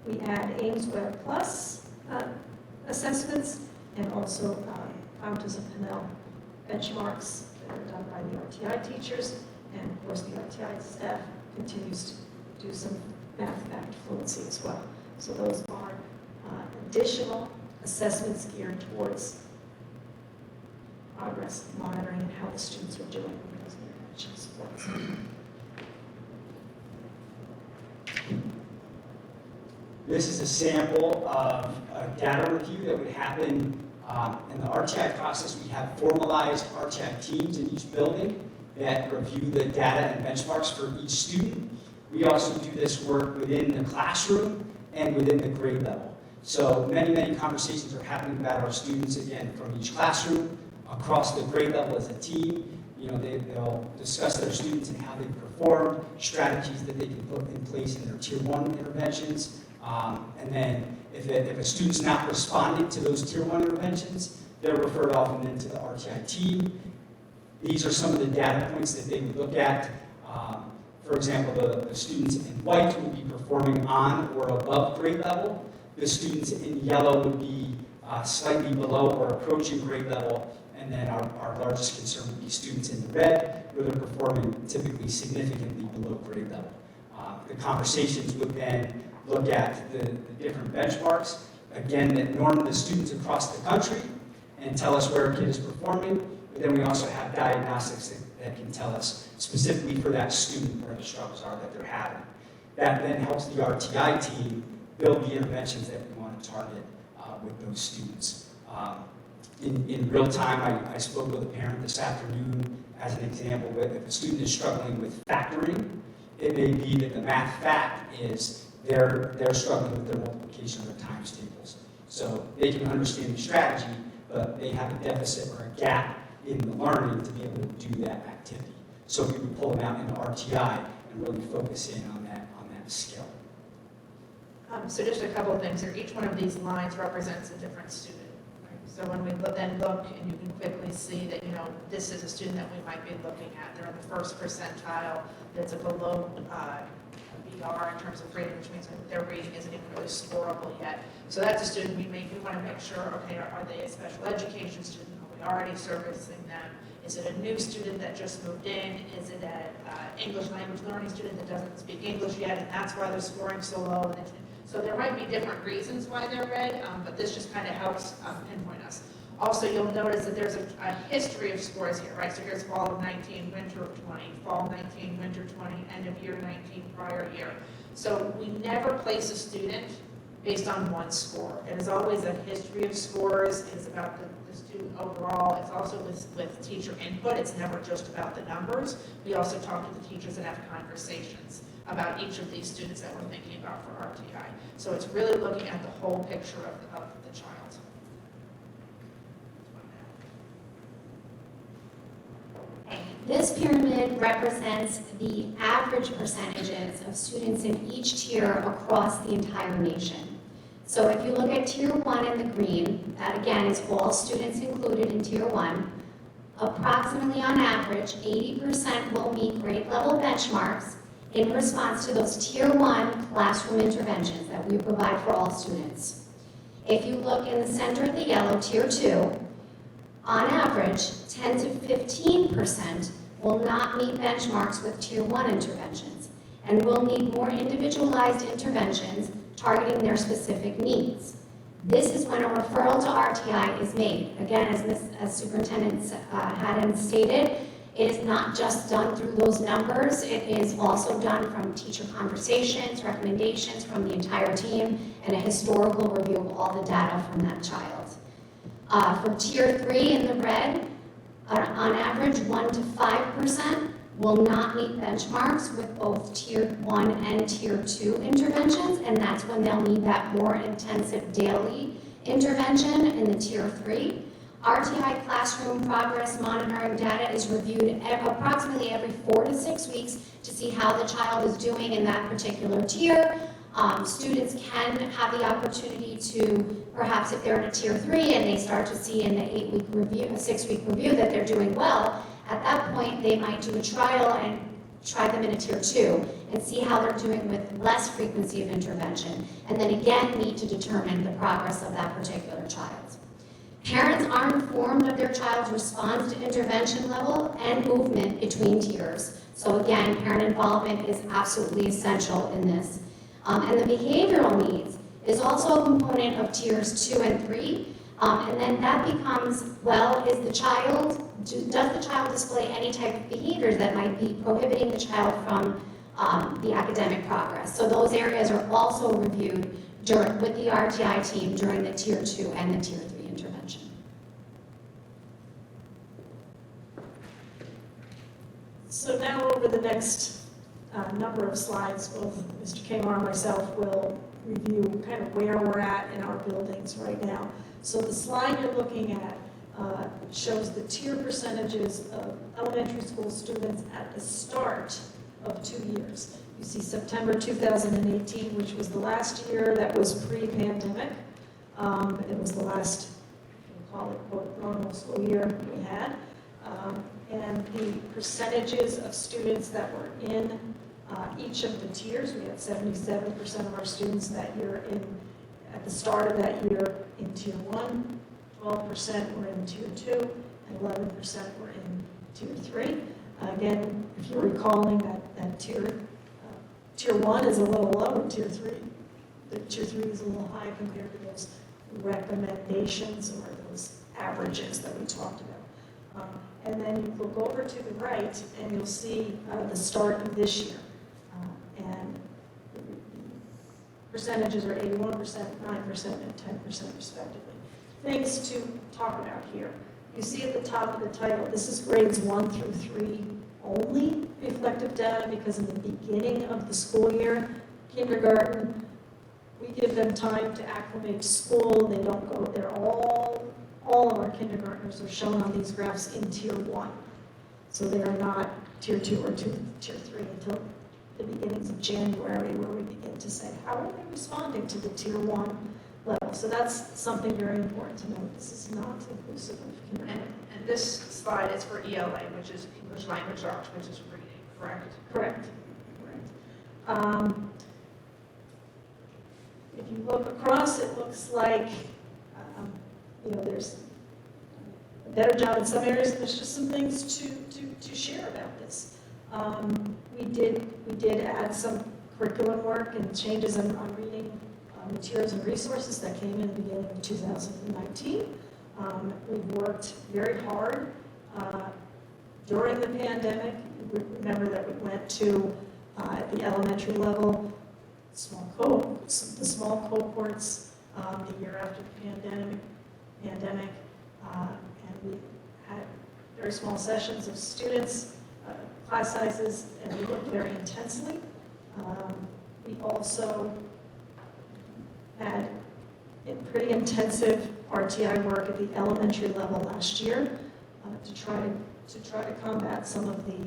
we add Ames Web Plus assessments and also Fountains of Pinnell benchmarks that are done by the RTI teachers, and of course the RTI staff continues to do some Math Fact Fluency as well. So those are additional assessments geared towards progress monitoring and how the students are doing with those intervention supports. This is a sample of a data review that would happen in the RTI process. We have formalized RTI teams in each building that review the data and benchmarks for each student. We also do this work within the classroom and within the grade level. So many conversations are happening about our students, again, from each classroom, across the grade level as a team. You know, they'll discuss their students and how they've performed, strategies that they can put in place in their Tier 1 interventions. And then if a student's not responding to those Tier 1 interventions, they're referred often into the RTI team. These are some of the data points that they would look at. For example, the students in white would be performing on or above grade level. The students in yellow would be slightly below or approaching grade level. And then our largest concern would be students in the red, where they're performing typically significantly below grade level. The conversations would then look at the different benchmarks, again, that norm the students across the country and tell us where a kid is performing. But then we also have diagnostics that can tell us specifically for that student where the struggles are that they're having. That then helps the RTI team build the interventions that we want to target with those students. In real time, I spoke with a parent this afternoon as an example with if a student is struggling with factoring, it may be that the math fact is they're struggling with their multiplication of their times tables. So they can understand the strategy, but they have a deficit or a gap in the learning to be able to do that activity. So we would pull them out into RTI and really focus in on that skill. So just a couple of things here. Each one of these lines represents a different student. Right? So when we then look, and you can quickly see that, you know, this is a student that we might be looking at. They're in the first percentile. That's a below BR in terms of rating, which means that their rating isn't even really scoreable yet. So that's a student we want to make sure, okay, are they a special education student? Are we already servicing them? Is it a new student that just moved in? Is it an English language learning student that doesn't speak English yet, and that's why they're scoring so low? And So there might be different reasons why they're red, but this just kind of helps pinpoint us. Also, you'll notice that there's a history of scores here, right? So here's fall of 19, winter of 20, fall 19, winter 20, end of year 19, prior year. So we never place a student based on one score. It is always a history of scores. It's about the student overall. It's also with teacher input. It's never just about the numbers. We also talk to the teachers and have conversations about each of these students that we're thinking about for RTI. So it's really looking at the whole picture of the child. This pyramid represents the average percentages of students in each tier across the entire nation. So if you look at Tier 1 in the green, that again is all students included in Tier 1, approximately on average, 80% will meet grade level benchmarks in response to those Tier 1 classroom interventions that we provide for all students. If you look in the center of the yellow, Tier 2, on average, 10 to 15% will not meet benchmarks with Tier 1 interventions and will need more individualized interventions targeting their specific needs. This is when a referral to RTI is made. Again, as Superintendent Haddon stated, it is not just done through those numbers, it is also done from teacher conversations, recommendations from the entire team, and a historical review of all the data from that child. For Tier 3 in the red, on average 1 to 5% will not meet benchmarks with both Tier 1 and Tier 2 interventions, and that's when they'll need that more intensive daily intervention in the Tier 3. RTI classroom progress monitoring data is reviewed approximately every 4 to 6 weeks to see how the child is doing in that particular tier. Students can have the opportunity to, perhaps if they're in a Tier 3 and they start to see in the 8-week review, a 6-week review that they're doing well, at that point they might do a trial and try them in a Tier 2 and see how they're doing with less frequency of intervention, and then again need to determine the progress of that particular child. Parents are informed of their child's response to intervention level and movement between tiers. So again, parent involvement is absolutely essential in this. And the behavioral needs is also a component of tiers 2 and 3. And then that becomes, well, does the child display any type of behaviors that might be prohibiting the child from the academic progress? So those areas are also reviewed with the RTI team during the Tier 2 and the Tier 3 intervention. So now over the next number of slides, both Mr. Kamar and myself will review kind of where we're at in our buildings right now. So the slide you're looking at shows the tier percentages of elementary school students at the start of 2 years. You see September 2018, which was the last year that was pre-pandemic. It was the last, we'll call it, quote, normal school year we had. And the percentages of students that were in each of the tiers, we had 77% of our students that year at the start of that year in Tier 1, 12% were in Tier 2, and 11% were in Tier 3. Again, if you're recalling that Tier 1 is a little low in Tier 3. The Tier 3 is a little high compared to those recommendations or those averages that we talked about. And then you look over to the right and you'll see the start of this year. And the percentages are 81%, 9%, and 10% respectively. Things to talk about here. You see at the top of the title, this is grades 1 through 3 only reflective data because in the beginning of the school year, kindergarten, we give them time to acclimate to school. They don't go there. All of our kindergartners are shown on these graphs in Tier 1. So they are not Tier 2 or Tier 3 until the beginnings of January, where we begin to say, how are they responding to the Tier 1 level? So that's something very important to note. This is not inclusive of kindergarten. And this slide is for ELA, which is English Language Arts, which is reading, correct? Correct. If you look across, it looks like there's a better job in some areas, and there's just some things to share about this. We did add some curriculum work and changes on reading materials and resources that came in the beginning of 2019. We've worked very hard during the pandemic. Remember that we went to, at the elementary level, the small cohorts the year after the pandemic, and we had very small sessions of students, class sizes, and we worked very intensely. We also had a pretty intensive RTI work at the elementary level last year to try to combat some of the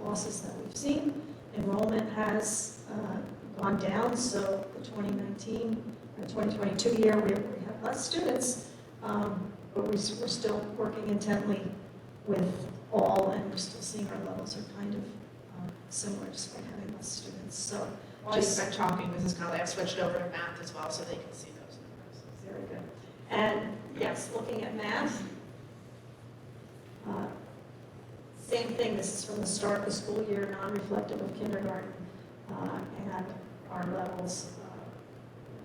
losses that we've seen. Enrollment has gone down, so the 2019 or 2022 year we have less students, but we're still working intently with all, and we're still seeing our levels are kind of similar despite having less students. So While you've been talking, Mrs. Conley, I've switched over to math as well so they can see those numbers. very good. And yes, looking at math, same thing. This is from the start of the school year, non-reflective of kindergarten, and our levels.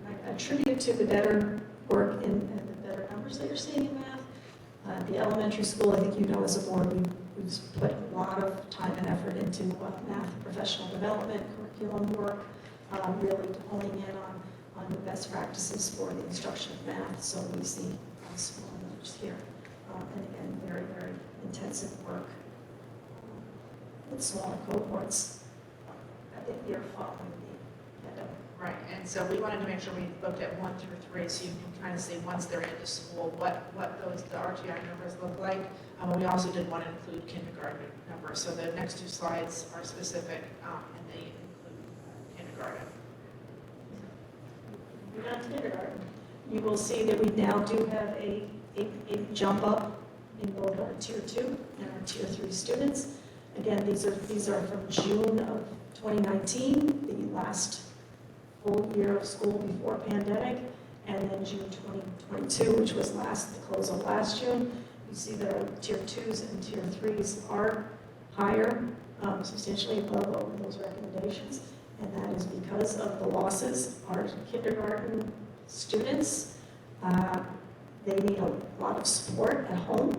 I attribute to the better work and the better numbers that you're seeing in math. The elementary school, I think you know as a board, we've put a lot of time and effort into math professional development, curriculum work, really honing in on the best practices for the instruction of math. So we see small numbers here. And again, very, very intensive work with smaller cohorts at the year following the pandemic. Right, and so we wanted to make sure we looked at 1 through 3, so you can kind of see once they're into school, what the RTI numbers look like. We also did want to include kindergarten numbers, so the next 2 slides are specific, and they include kindergarten. Moving on to kindergarten, you will see that we now do have a jump up in both our Tier 2 and our Tier 3 students. Again, these are from June of 2019, the last full year of school before pandemic, and then June 2022, which was the close of last June. You see that our Tier 2s and Tier 3s are higher, substantially above over those recommendations, and that is because of the losses. Our kindergarten students, they need a lot of support at home,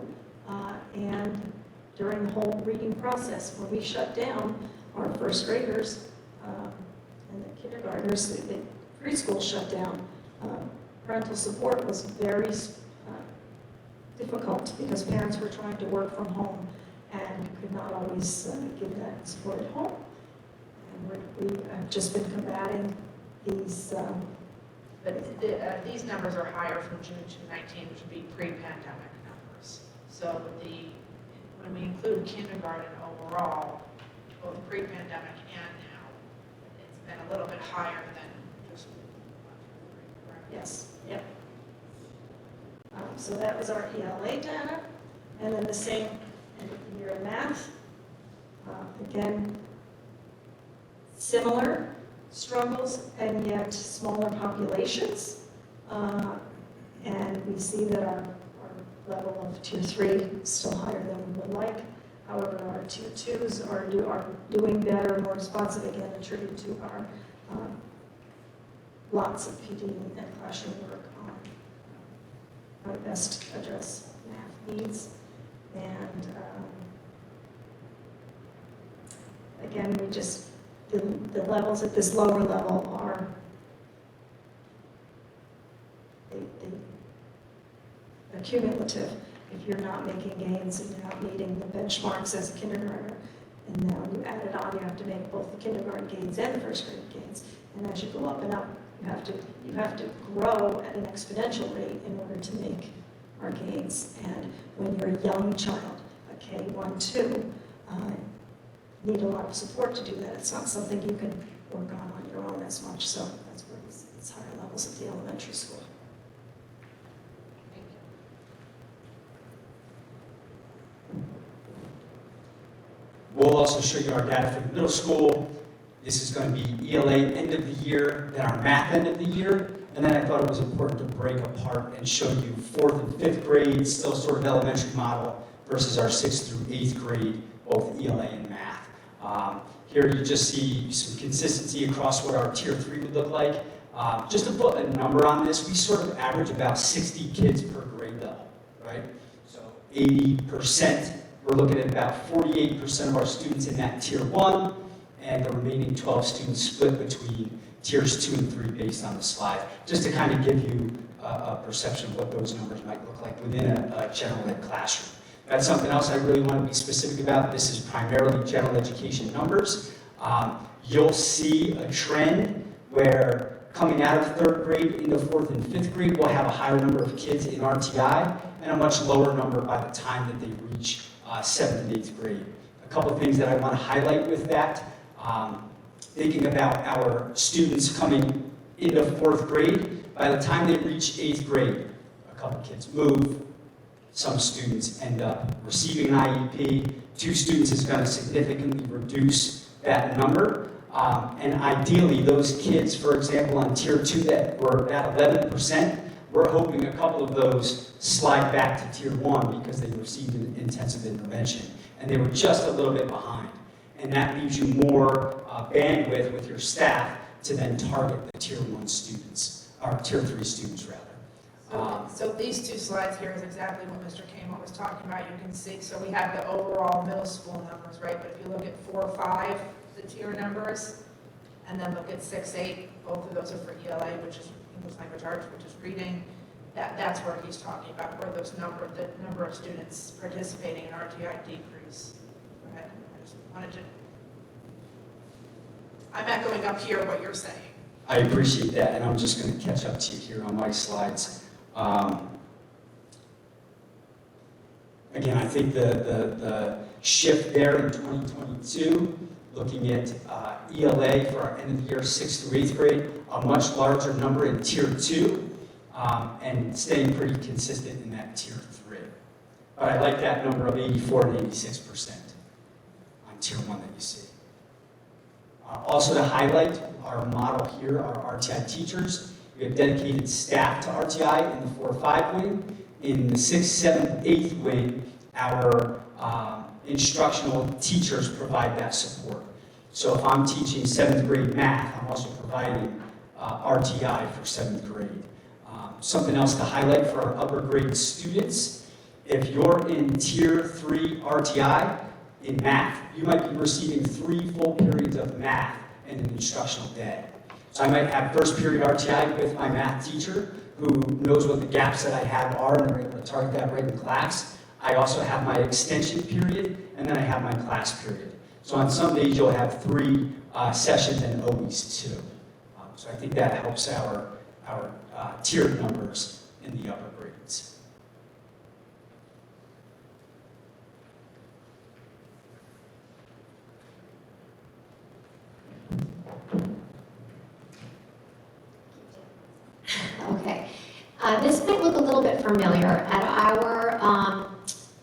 and during the whole reading process, when we shut down, our first graders and the kindergartners, the preschool shut down, parental support was very difficult because parents were trying to work from home and could not always give that support at home. And we have just been combating these. But these numbers are higher from June 2019, which would be pre-pandemic numbers. So when we include kindergarten overall, both pre-pandemic and now, it's been a little bit higher than just 1 through 3, correct? Yes, yep. So that was our ELA data, and then the same end of the year in math. Again, similar struggles and yet smaller populations. And we see that our level of Tier 3 is still higher than we would like. However, our Tier 2s are doing better, more responsive, again, attributed to our lots of PD and classroom work on how to best address math needs. And again, the levels at this lower level are the cumulative. If you're not making gains and you're not meeting the benchmarks as a kindergartner, and now you add it on, you have to make both the kindergarten gains and the first grade gains. And as you go up and up, you have to grow at an exponential rate in order to make our gains. And when you're a young child, a K1, 2, need a lot of support to do that. It's not something you can work on your own as much. So that's where it's higher levels at the elementary school. We'll also show you our data for the middle school. This is going to be ELA end of the year, then our math end of the year. And then I thought it was important to break apart and show you 4th and 5th grade, still sort of elementary model, versus our 6th through 8th grade, both ELA and math. Here you just see some consistency across what our Tier 3 would look like. Just to put a number on this, we sort of average about 60 kids per grade level, right? So 80%, we're looking at about 48% of our students in that tier 1, and the remaining 12 students split between tiers 2 and 3 based on the slide, just to kind of give you a perception of what those numbers might look like within a general ed classroom. That's something else I really want to be specific about. This is primarily general education numbers. You'll see a trend where coming out of 3rd grade into 4th and 5th grade, we'll have a higher number of kids in RTI and a much lower number by the time that they reach 7th and 8th grade. A couple of things that I want to highlight with that. Thinking about our students coming into 4th grade, by the time they reach 8th grade, a couple kids move, some students end up receiving an IEP, 2 students is going to significantly reduce that number. And ideally, those kids, for example, on tier 2 that were at 11%, we're hoping a couple of those slide back to tier 1 because they received an intensive intervention, and they were just a little bit behind. And that leaves you more bandwidth with your staff to then target the tier 1 students, or tier 3 students rather. So these 2 slides here is exactly what Mr. Kamo was talking about. You can see, so we have the overall middle school numbers, right? But if you look at 4, 5, the tier numbers, and then look at 6, 8, both of those are for ELA, which is English Language Arts, which is reading. That's where he's talking about, where the number of students participating in RTI decrease. Go ahead. I just wanted to, I'm echoing up here what you're saying. I appreciate that, and I'm just going to catch up to you here on my slides. Again, I think the shift there in 2022, looking at ELA for our end of the year 6th through 8th grade, a much larger number in tier 2, and staying pretty consistent in that tier 3. But I like that number of 84 and 86% on tier 1 that you see. Also to highlight our model here, our RTI teachers. We have dedicated staff to RTI in the 4-5 wing. In the 6th, 7th, 8th wing, our instructional teachers provide that support. So if I'm teaching 7th grade math, I'm also providing RTI for 7th grade. Something else to highlight for our upper grade students, if you're in tier 3 RTI in math, you might be receiving 3 full periods of math in an instructional day. So I might have first period RTI with my math teacher who knows what the gaps that I have are and they're able to target that right in class. I also have my extension period and then I have my class period. So on some days you'll have 3 sessions and always 2. So I think that helps our tiered numbers in the upper grades. Okay. This might look a little bit familiar. At our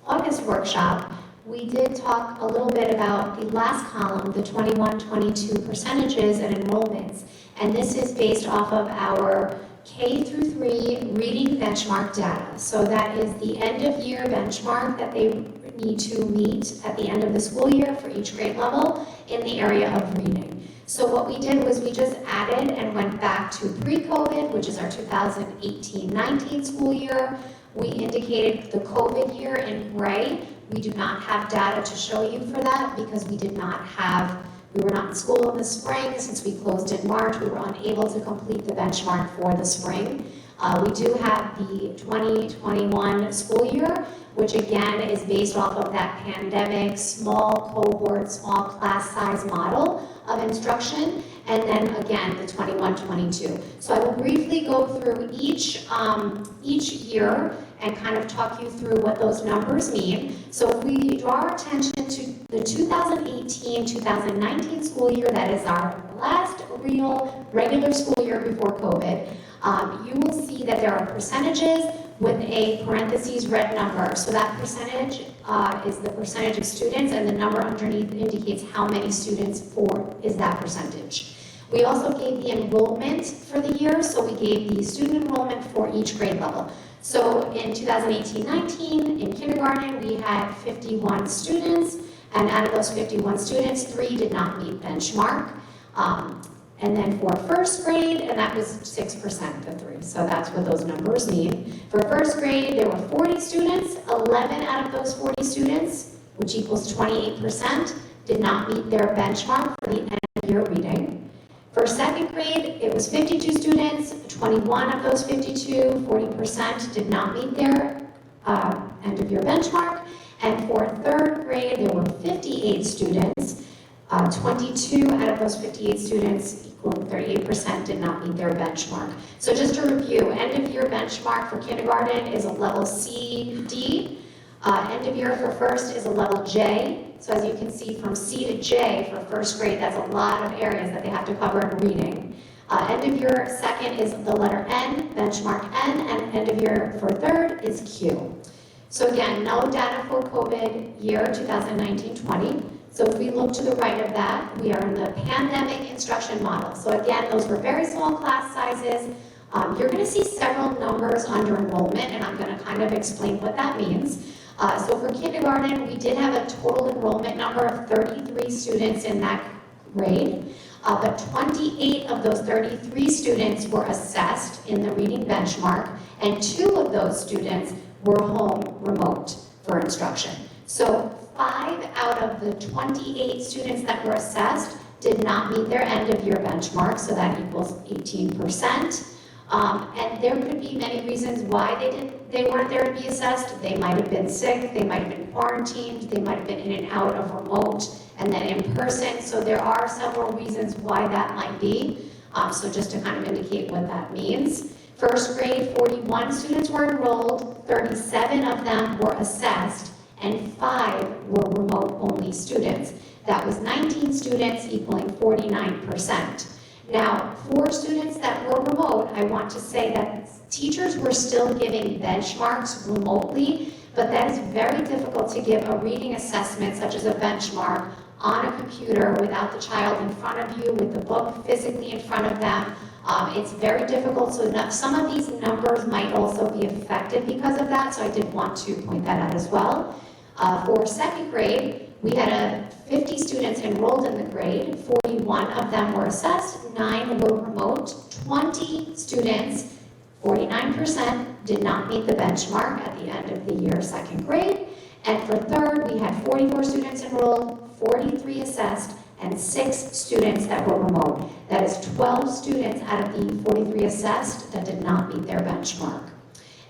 August workshop, we did talk a little bit about the last column, the 21-22 percentages and enrollments. And this is based off of our K through 3 reading benchmark data. So that is the end of year benchmark that they need to meet at the end of the school year for each grade level in the area of reading. So what we did was we just added and went back to pre-COVID, which is our 2018-19 school year. We indicated the COVID year in gray. We do not have data to show you for that because we were not in school in the spring. Since we closed in March, we were unable to complete the benchmark for the spring. We do have the 2021 school year, which again is based off of that pandemic, small cohort, small class size model of instruction, and then again, the 21-22. So I will briefly go through each year and kind of talk you through what those numbers mean. So if we draw our attention to the 2018-2019 school year, that is our last real regular school year before COVID, you will see that there are percentages with a parentheses red number. So that percentage is the percentage of students, and the number underneath indicates how many students is that percentage. We also gave the enrollment for the year, so we gave the student enrollment for each grade level. So in 2018-19, in kindergarten, we had 51 students, and out of those 51 students, 3 did not meet benchmark. And then for first grade, and that was 6% to 3, so that's what those numbers mean. For first grade, there were 40 students, 11 out of those 40 students, which equals 28%, did not meet their benchmark for the end of year reading. For second grade, it was 52 students, 21 of those 52, 40% did not meet their end of year benchmark. And for third grade, there were 58 students, 22 out of those 58 students, equaling 38%, did not meet their benchmark. So just to review, end of year benchmark for kindergarten is a level C, D. End of year for first is a level J. So as you can see, from C to J for first grade, that's a lot of areas that they have to cover in reading. End of year second is the letter N, benchmark N, and end of year for third is Q. So again, no data for COVID year 2019-20. So if we look to the right of that, we are in the pandemic instruction model. So again, those were very small class sizes. You're going to see several numbers under enrollment, and I'm going to kind of explain what that means. So for kindergarten, we did have a total enrollment number of 33 students in that grade, but 28 of those 33 students were assessed in the reading benchmark, and 2 of those students were home remote for instruction. So 5 out of the 28 students that were assessed did not meet their end of year benchmark, so that equals 18%. And there could be many reasons why they weren't there to be assessed. They might have been sick, they might have been quarantined, they might have been in and out of remote and then in person. So there are several reasons why that might be. So just to kind of indicate what that means. First grade, 41 students were enrolled, 37 of them were assessed, and 5 were remote-only students. That was 19 students equaling 49%. Now, for students that were remote, I want to say that teachers were still giving benchmarks remotely, but that is very difficult to give a reading assessment such as a benchmark on a computer without the child in front of you, with the book physically in front of them. It's very difficult, so some of these numbers might also be affected because of that, so I did want to point that out as well. For second grade, we had 50 students enrolled in the grade, 41 of them were assessed, 9 were remote, 20 students, 49%, did not meet the benchmark at the end of the year second grade. And for third, we had 44 students enrolled, 43 assessed, and 6 students that were remote. That is 12 students out of the 43 assessed that did not meet their benchmark.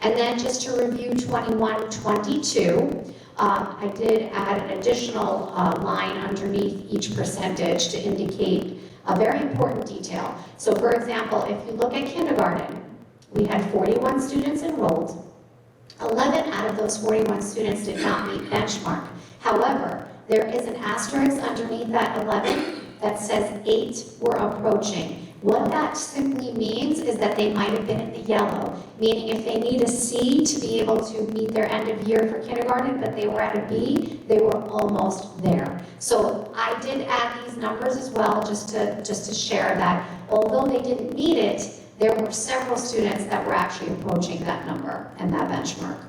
And then just to review 21-22, I did add an additional line underneath each percentage to indicate a very important detail. So for example, if you look at kindergarten, we had 41 students enrolled. 11 out of those 41 students did not meet benchmark. However, there is an asterisk underneath that 11 that says 8 were approaching. What that simply means is that they might have been in the yellow, meaning if they need a C to be able to meet their end of year for kindergarten, but they were at a B, they were almost there. So I did add these numbers as well, just to share that although they didn't meet it, there were several students that were actually approaching that number and that benchmark.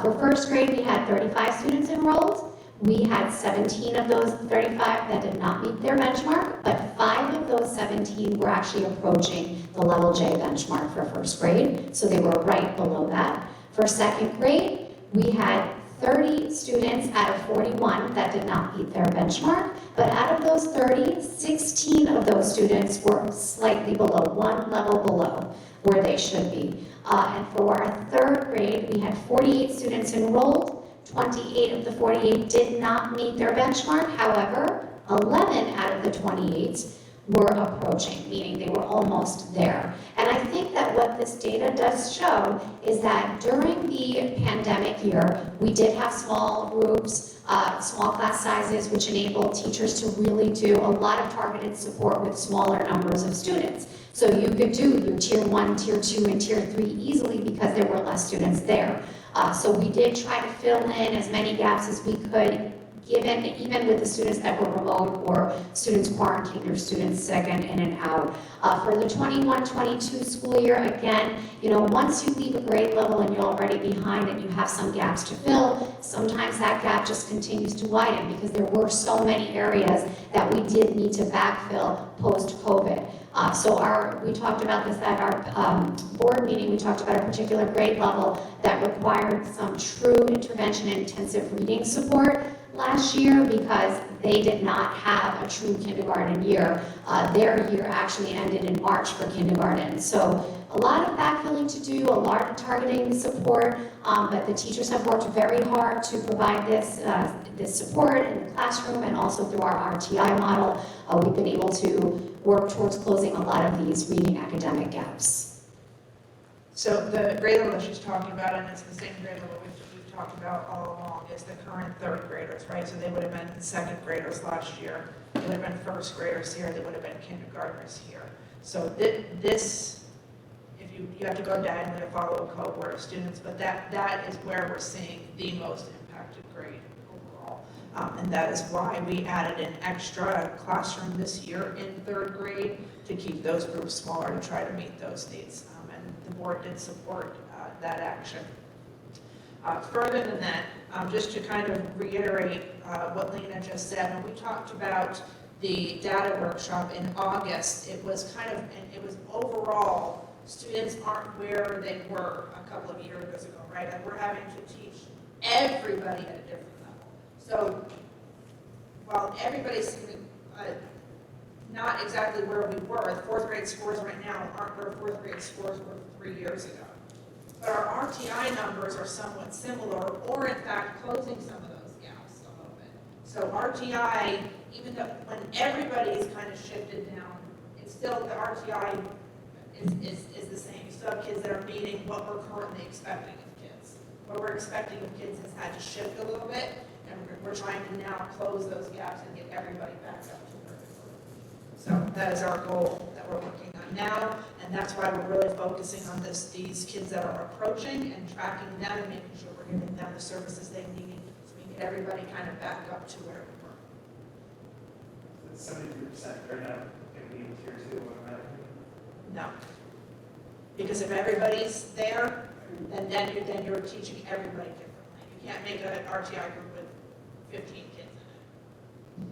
For first grade, we had 35 students enrolled. We had 17 of those 35 that did not meet their benchmark, but 5 of those 17 were actually approaching the level J benchmark for first grade, so they were right below that. For second grade, we had 30 students out of 41 that did not meet their benchmark, but out of those 30, 16 of those students were slightly below, 1 level below where they should be. And for our third grade, we had 48 students enrolled. 28 of the 48 did not meet their benchmark. However, 11 out of the 28 were approaching, meaning they were almost there. And I think that what this data does show is that during the pandemic year, we did have small groups, small class sizes, which enabled teachers to really do a lot of targeted support with smaller numbers of students. So you could do your tier 1, tier 2, and tier 3 easily because there were less students there. So we did try to fill in as many gaps as we could, even with the students that were remote or students quarantined or students sick and in and out. For the 21-22 school year, again, once you leave a grade level and you're already behind and you have some gaps to fill, sometimes that gap just continues to widen because there were so many areas that we did need to backfill post-COVID. We talked about this at our board meeting. We talked about a particular grade level that required some true intervention and intensive reading support last year because they did not have a true kindergarten year. Their year actually ended in March for kindergarten. So a lot of backfilling to do, a lot of targeting support, but the teachers have worked very hard to provide this support in the classroom and also through our RTI model. We've been able to work towards closing a lot of these reading academic gaps. So the grade level that she's talking about, and it's the same grade level we've talked about all along, is the current third graders, right? So they would have been second graders last year. They would have been first graders here. They would have been kindergartners here. So this, if you have to go diagonally to follow a cohort of students, but that is where we're seeing the most impacted grade overall. And that is why we added an extra classroom this year in third grade to keep those groups smaller to try to meet those needs. And the board did support that action. Further than that, just to kind of reiterate what Lena just said, when we talked about the data workshop in August, it was overall, students aren't where they were a couple of years ago, right? Like we're having to teach everybody at a different level. So while everybody's not exactly where we were, fourth grade scores right now aren't where fourth grade scores were 3 years ago. But our RTI numbers are somewhat similar, or in fact, closing some of those gaps a little bit. So RTI, even though when everybody's kind of shifted down, it's still, the RTI is the same. You still have kids that are meeting what we're currently expecting of kids. What we're expecting of kids has had to shift a little bit, and we're trying to now close those gaps and get everybody back up to where they were. So that is our goal that we're working on now, and that's why we're really focusing on these kids that are approaching and tracking them and making sure we're giving them the services they need so we get everybody kind of back up to where we were. It's 73% right now, going to be in tier 2 automatically. No. Because if everybody's there, then you're teaching everybody differently. You can't make an RTI group with 15 kids in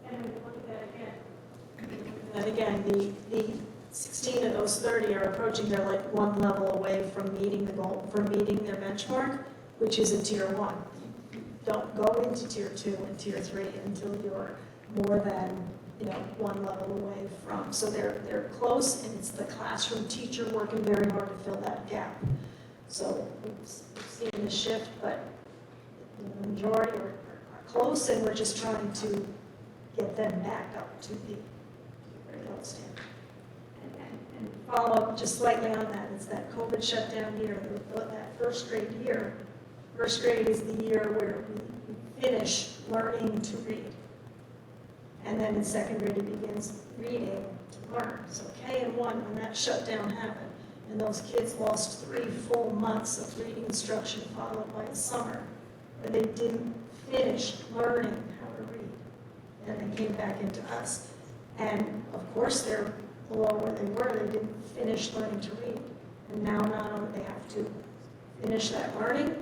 it. And we look at that again. And again, the 16 of those 30 are approaching, they're like one level away from meeting the goal, from meeting their benchmark, which is a tier 1. Don't go into tier 2 and tier 3 until you're more than, one level away from. So they're close, and it's the classroom teacher working very hard to fill that gap. So we've seen the shift, but the majority are close, and we're just trying to get them back up to the very low standard. And follow up just slightly on that, is that COVID shutdown year, that first grade year. First grade is the year where we finish learning to read. And then in second grade, it begins reading to learn. So K and 1, when that shutdown happened, and those kids lost 3 full months of reading instruction followed by a summer, where they didn't finish learning how to read. And they came back into us. And of course, they're below where they were. They didn't finish learning to read. And now not only they have to finish that learning,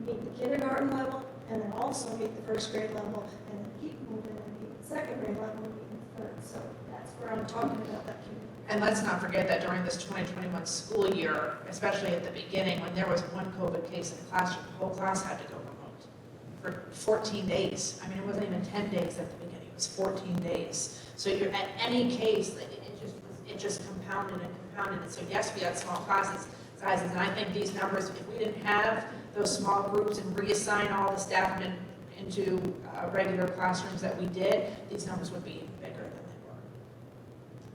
meet the kindergarten level, and then also meet the first grade level, and then keep moving and meet the second grade level and meet the third. So that's where I'm talking about that community. And let's not forget that during this 2021 school year, especially at the beginning, when there was one COVID case in the classroom, the whole class had to go remote for 14 days. I mean, it wasn't even 10 days at the beginning, it was 14 days. So you're at any case, it just compounded and compounded. And so yes, we had small sizes, and I think these numbers, if we didn't have those small groups and reassign all the staff into regular classrooms that we did, these numbers would be bigger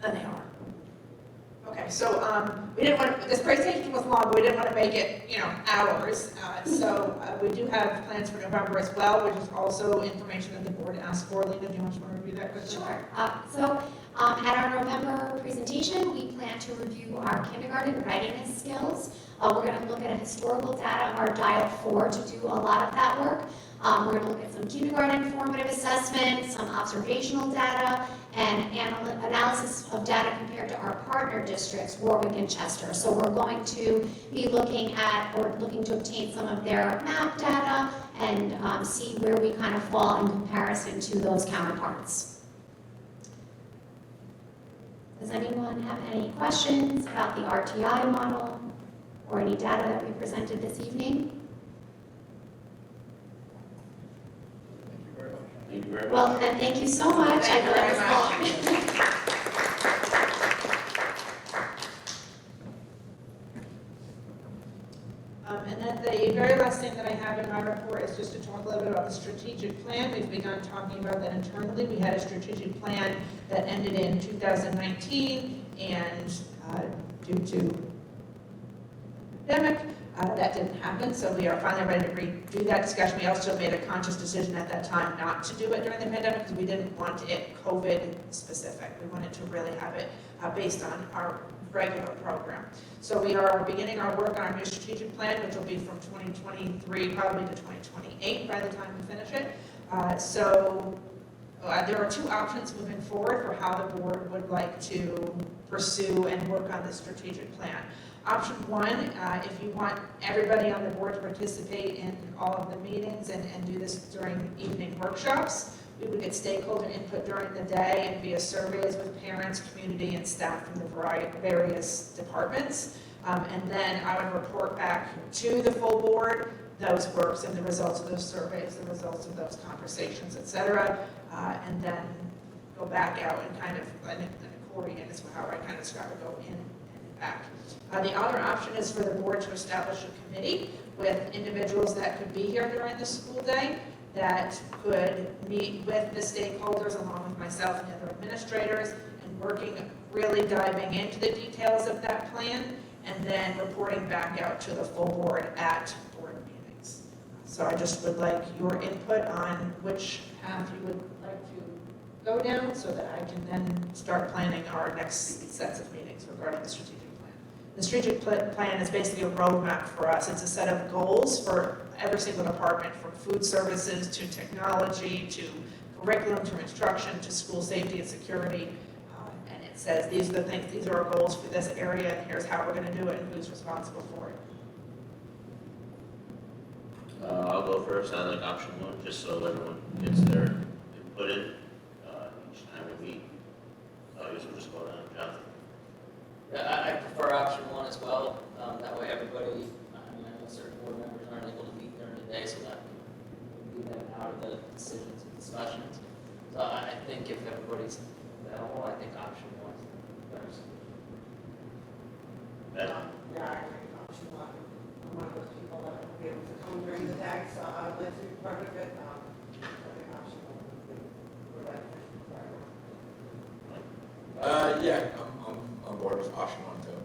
than they are. Okay, so we didn't want to, this presentation was long, but we didn't want to make it, hours. So we do have plans for November as well, which is also information that the board asked for. Lena, do you want to review that quickly? Sure. At our November presentation, we plan to review our kindergarten readiness skills. We're going to look at historical data, our Dial 4, to do a lot of that work. We're going to look at some kindergarten formative assessment, some observational data, and analysis of data compared to our partner districts, Warwick and Chester. So we're going to be looking to obtain some of their map data and see where we kind of fall in comparison to those counterparts. Does anyone have any questions about the RTI model or any data that we presented this evening? Thank you very much. Well, then, thank you so much. I know that was long. And then the very last thing that I have in my report is just to talk a little bit about the strategic plan. We've begun talking about that internally. We had a strategic plan that ended in 2019, and due to pandemic, that didn't happen, so we are finally ready to redo that discussion. We also made a conscious decision at that time not to do it during the pandemic because we didn't want it COVID specific. We wanted to really have it based on our regular program. So we are beginning our work on our new strategic plan, which will be from 2023 probably to 2028 by the time we finish it. There are two options moving forward for how the board would like to pursue and work on the strategic plan. Option one, if you want everybody on the board to participate in all of the meetings and do this during evening workshops, we would get stakeholder input during the day and via surveys with parents, community, and staff from the various departments. And then I would report back to the full board those works and the results of those surveys, the results of those conversations, et cetera, and then go back out and kind of an accordion is how I kind of describe it, go in and back. The other option is for the board to establish a committee with individuals that could be here during the school day that could meet with the stakeholders along with myself and the other administrators and working, really diving into the details of that plan and then reporting back out to the full board at board meetings. So I just would like your input on which path you would like to go down so that I can then start planning our next sets of meetings regarding the strategic plan. The strategic plan is basically a roadmap for us. It's a set of goals for every single department, from food services to technology to curriculum to instruction to school safety and security. And it says these are the things, these are our goals for this area, and here's how we're going to do it and who's responsible for it. I'll go first. I like option one, just so everyone gets their input in each time we meet. I guess we'll just go down, Jonathan. Yeah, I prefer option one as well. That way everybody, I know certain board members aren't able to meet during the day, so that would leave them out of the decisions and discussions. So I think if everybody's available, I think option one is better. Yeah, I agree, option one. I'm one of those people that will be able to come during the day, so I would like to be part of it. I think option one would like to be part of it. Yeah, I'm on board with option one too.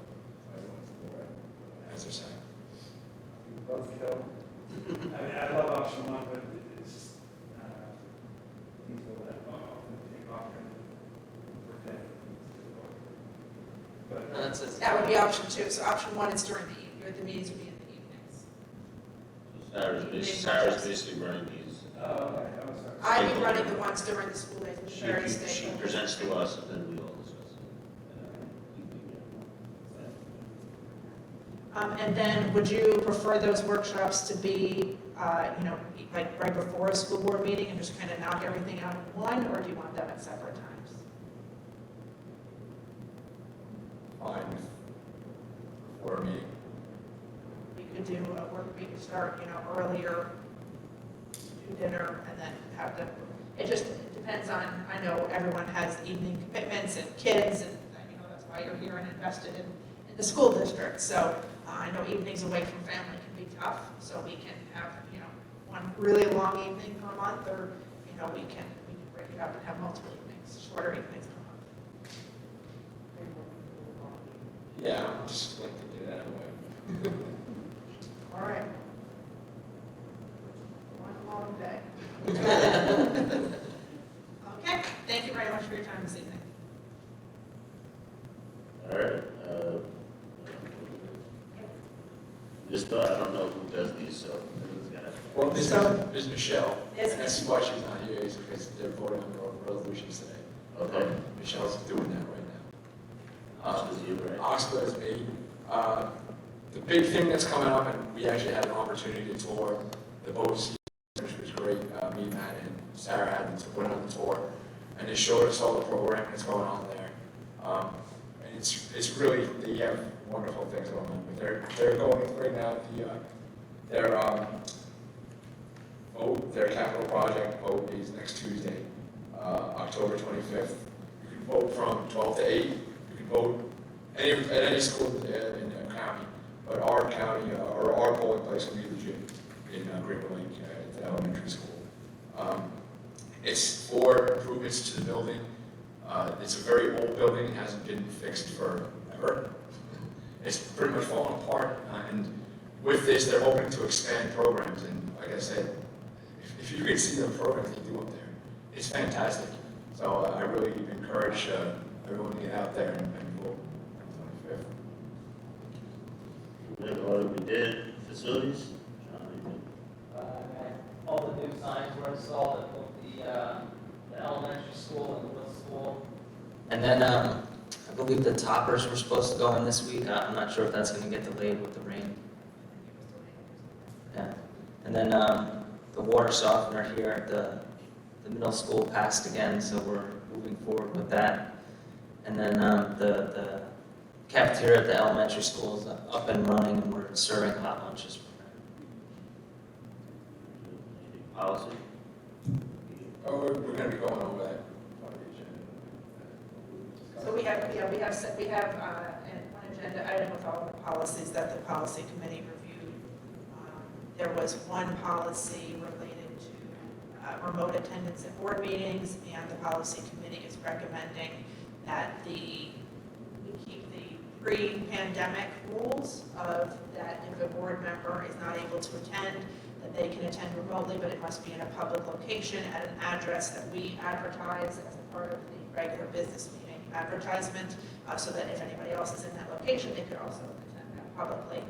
As they're saying. You both kill. I mean, I love option one, but it's just, people that often take off and pretend. But And that's it. That would be option two. So option one is during the evening, the meetings would be in the evenings. Sarah's basically running these. oh, okay, I was sorry. I'd be running the ones during the school days with She various she stakeholders. presents to us, and then we all discuss it. And then would you prefer those workshops to be, like right before a school board meeting and just kind of knock everything out in one, or do you want them at separate times? Fine. For a meeting. We could do a work, we could start, earlier, do dinner, and then have them, it just depends on, I know everyone has evening commitments and kids, and, that's why you're here and invested in the school district. So I know evenings away from family can be tough, so we can have, one really long evening per month, or, we can break it up and have multiple evenings, shorter evenings per month. Yeah, I'm just like to do that anyway. All right. One long day. Okay, thank you very much for your time this evening. All right. I don't know who does these, so everyone's got to. Well, this So- is Michelle, Yes, and that's why she's not here, is because they're voting on the resolutions today. Okay. Michelle's doing that right now. Oxford's you, right? Oxford is me. The big thing that's coming up, and we actually had an opportunity to tour the boat, which was great. Me, Matt, and Sarah had to went on the tour, and they showed us all the programming that's going on there. really, they have wonderful things going on. But they're going right now, their capital project vote is next Tuesday, October 25th. You can vote from 12 to 8. You can vote at any school in the county, but our county, or our polling place will be the gym in Great Lake at the elementary school. It's for improvements to the building. It's a very old building, it hasn't been fixed forever. It's pretty much fallen apart, and with this, they're hoping to expand programs, and like I said, if you can see the programs they do up there, it's fantastic. So I really encourage everyone to get out there and vote on the 25th. We have what we did, facilities. John, anything? All the new signs were installed at both the elementary school and the middle school. And then I believe the toppers were supposed to go in this week. I'm not sure if that's going to get delayed with the rain. Yeah. And then the water softener here at the middle school passed again, so we're moving forward with that. And then the cafeteria at the elementary school is up and running, and we're serving hot lunches from Anything policy? Oh, we're going to be going over that on the agenda. So we have an agenda item with all the policies that the policy committee reviewed. There was one policy related to remote attendance at board meetings, and the policy committee is recommending that we keep the pre-pandemic rules of that if a board member is not able to attend, that they can attend remotely, but it must be in a public location at an address that we advertise as a part of the regular business meeting advertisement, so that if anybody else is in that location, they could also attend that publicly.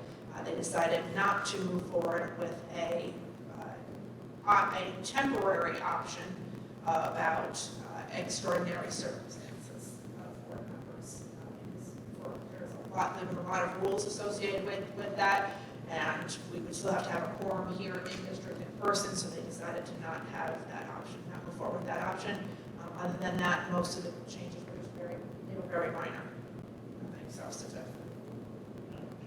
They decided not to move forward with a temporary option about extraordinary circumstances of board members. There's a lot of rules associated with that, and we would still have to have a quorum here in district in person, so they decided to not have that option, not move forward with that option. Other than that, most of the changes were just very minor, nothing substantive.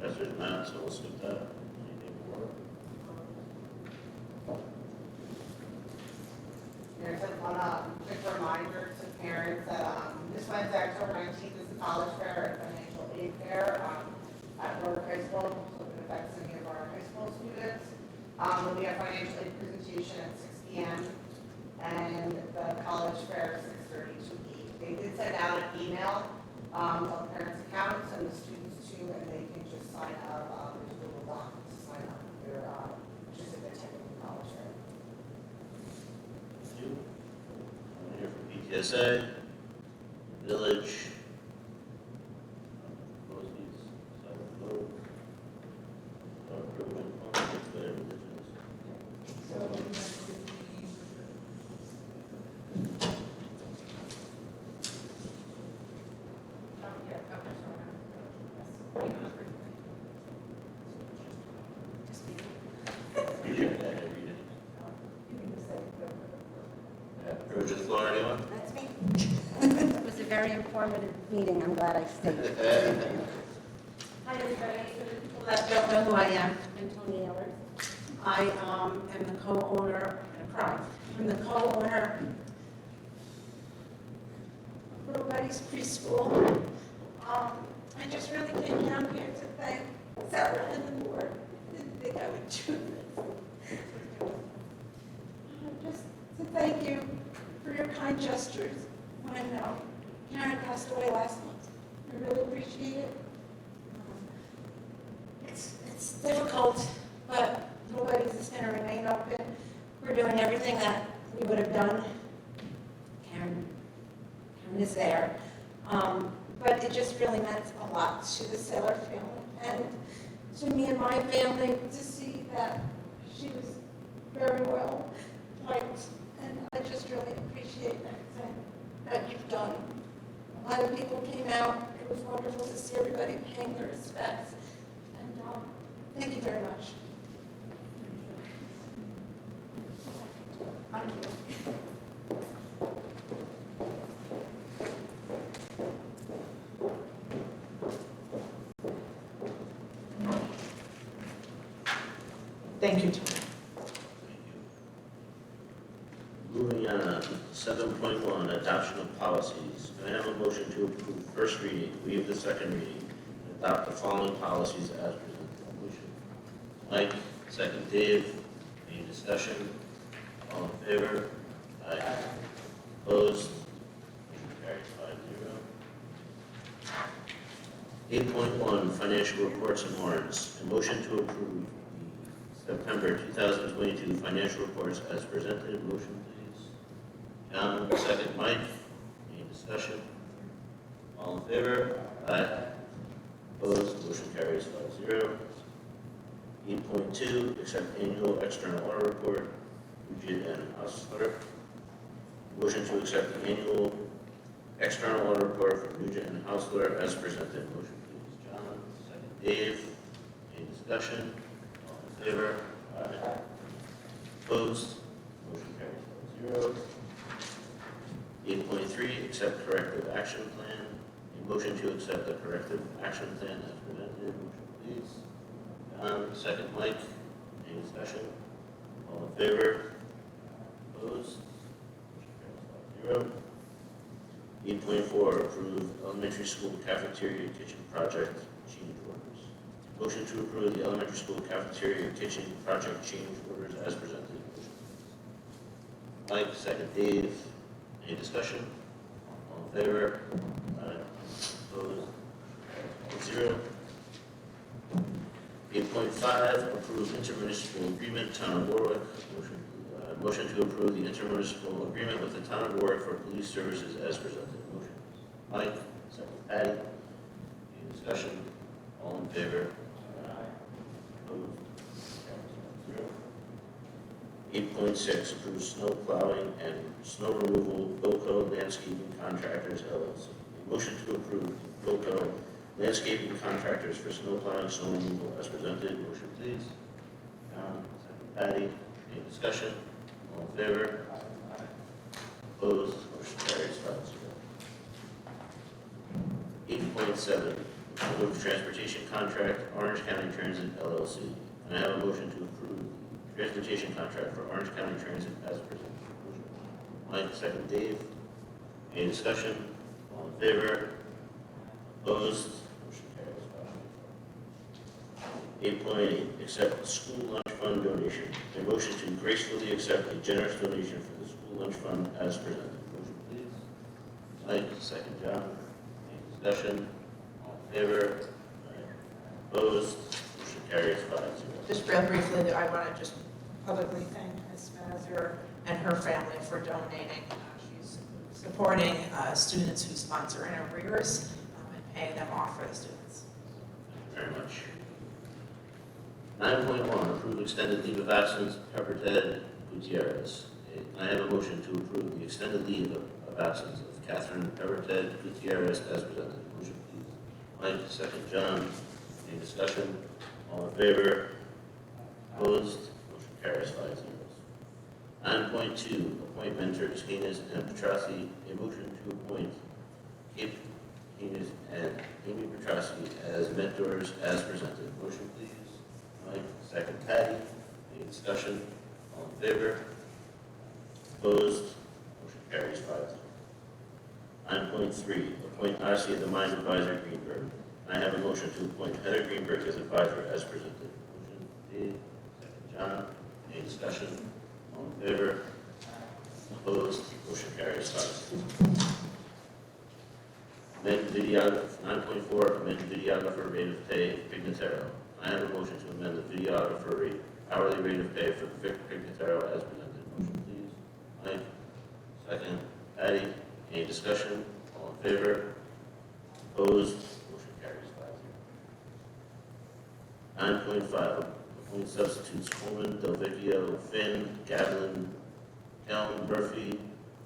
Chester's not, so we'll skip that. Anything more? There's one quick reminder to parents that this Wednesday, October 19th, is the college fair and financial aid fair at Warwick High School, so it affects any of our high school students. There'll be a financial aid presentation at 6 p.m. and the college fair is 6:30 to 8. They did send out an email to all the parents' accounts and the students too, and they can just sign up. There's a Google Doc to sign up if they're interested in attending the college fair. Thank you. I'm here for PTSA, village. Proposed needs, seven vote. Approval, conflict, whatever this is. Appreciate that every day. Privilege of the floor, anyone? That's me. It was a very informative meeting. I'm glad I stayed. Hi, everybody. For the people that don't know who I am, I'm Tony Ehlers. I am the co-owner, I'm the co-owner of Little Buddy's Preschool. I just really came down here to thank Sarah and the board. I didn't think I would do this. Just to thank you for your kind gestures when Karen passed away last month. I really appreciate it. It's difficult, but nobody's is going to remain open. We're doing everything that we would have done. Karen is there. But it just really meant a lot to the Saylor family and to me and my family to see that she was very well liked. And I just really appreciate everything that you've done. A lot of people came out. It was wonderful to see everybody paying their respects. And thank you very much. Thank you. Thank you, Tony. Moving on, 7.1, adoption of policies. Can I have a motion to approve first reading, waive the second reading, and adopt the following policies as presented? Motion. Mike, second Dave. Any discussion? All in favor? Aye. Opposed? Motion carries 5-0. 8.1, financial reports and warrants. A motion to approve the September 2022 financial reports as presented. Motion, please. John, second. Mike. Any discussion? All in favor? Aye. Opposed? Motion carries 5-0. 8.2, accept annual external audit report, Puget and Hustler. Motion to accept the annual external audit report for Puget and Hustler as presented. Motion, please. John, second. Dave. Any discussion? All in favor? Aye. Opposed? Motion carries 5-0. 8.3, accept corrective action plan. A motion to accept the corrective action plan as presented. Motion, please. John, second. Mike. Any discussion? All in favor? Opposed? Motion carries 5-0. 8.4, approve elementary school cafeteria kitchen project change orders. Motion to approve the elementary school cafeteria kitchen project change orders as presented. Mike, second. Dave. Any discussion? All in favor? Aye. Opposed? 0. 8.5, approve intermunicipal agreement, Town of Warwick. Motion to approve the intermunicipal agreement with the Town of Warwick for police services as presented. Motion. Mike, second. Patty. Any discussion? All in favor? Opposed? 8.6, approve snow plowing and snow removal, Bilco Landscaping Contractors LLC. Motion to approve Bilco Landscaping Contractors for snow plowing, snow removal as presented. Motion, please. John, second. Patty. Any discussion? All in favor? Opposed? Motion carries 5-0. 8.7, approve transportation contract, Orange County Transit LLC. And I have a motion to approve transportation contract for Orange County Transit as presented. Motion. Mike, second. Dave. Any discussion? All in favor? Opposed? Motion carries 5-0. 8.8, accept school lunch fund donation. A motion to gracefully accept a generous donation for the school lunch fund as presented. Motion, please. Mike, second. John. Any discussion? All in favor? Opposed? Motion carries 5-0. Just real briefly, I want to just publicly thank Ms. Mazur and her family for donating. She's supporting students who sponsor in arrears and paying them off for the students. Thank you very much. 9.1, approve extended leave of absence, Pepper Ted Gutierrez. I have a motion to approve the extended leave of absence of Catherine Pepper Ted Gutierrez as presented. Motion, please. Mike, second. John. Any discussion? All in favor? Opposed? Motion carries 5-0. 9.2, appoint mentors, Haynes and Petrossi. A motion to appoint Kate Haynes and Amy Petrossi as mentors as presented. Motion, please. Mike, second. Patty. Any discussion? All in favor? Opposed? Motion carries 5-0. 9.3, appoint Arcia the Mine Advisor Greenberg. I have a motion to appoint Heather Greenberg as advisor as presented. Motion, Dave. Second. John. Any discussion? All in favor? Opposed? Motion carries 5-0. Amend videographer, 9.4, amend videographer rate of pay, Pignataro. I have a motion to amend the videographer rate, hourly rate of pay for Vic Pignataro as presented. Motion, please. Mike, second. Patty, any discussion? All in favor? Opposed? Motion carries 5-0. 9.5, appoint substitutes Coleman, Del Vecchio, Finn, Gavlin, Helm, Murphy,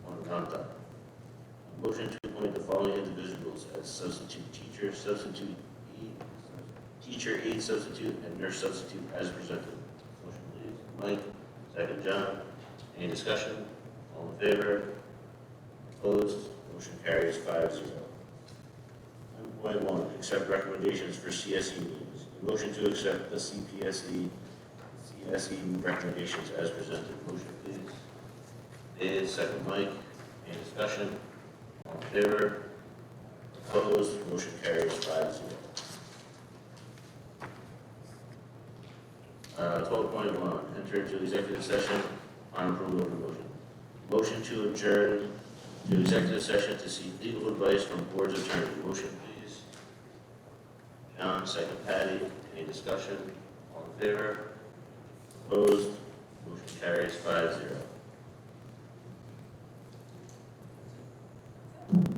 Monaganta. Motion to appoint the following individuals as substitute teacher, teacher, aide substitute, and nurse substitute as presented. Motion, please. Mike, second. John. Any discussion? All in favor? Opposed? Motion carries 5-0. 9.1, accept recommendations for CSE meetings. Motion to accept the CPSE SE recommendations as presented. Motion, please. Liz, second Mike. Any discussion? All in favor? Opposed? Motion carries 5-0. 12.1, enter into executive session on approval of the motion. Motion to adjourn to executive session to seek legal advice from board's attorney. Motion, please. John, second Patty. Any discussion? All in favor? Opposed? Motion carries 5-0.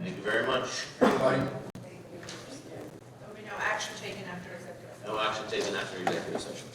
Thank you very much. Everybody? There'll be no action taken after executive. No action taken after executive session.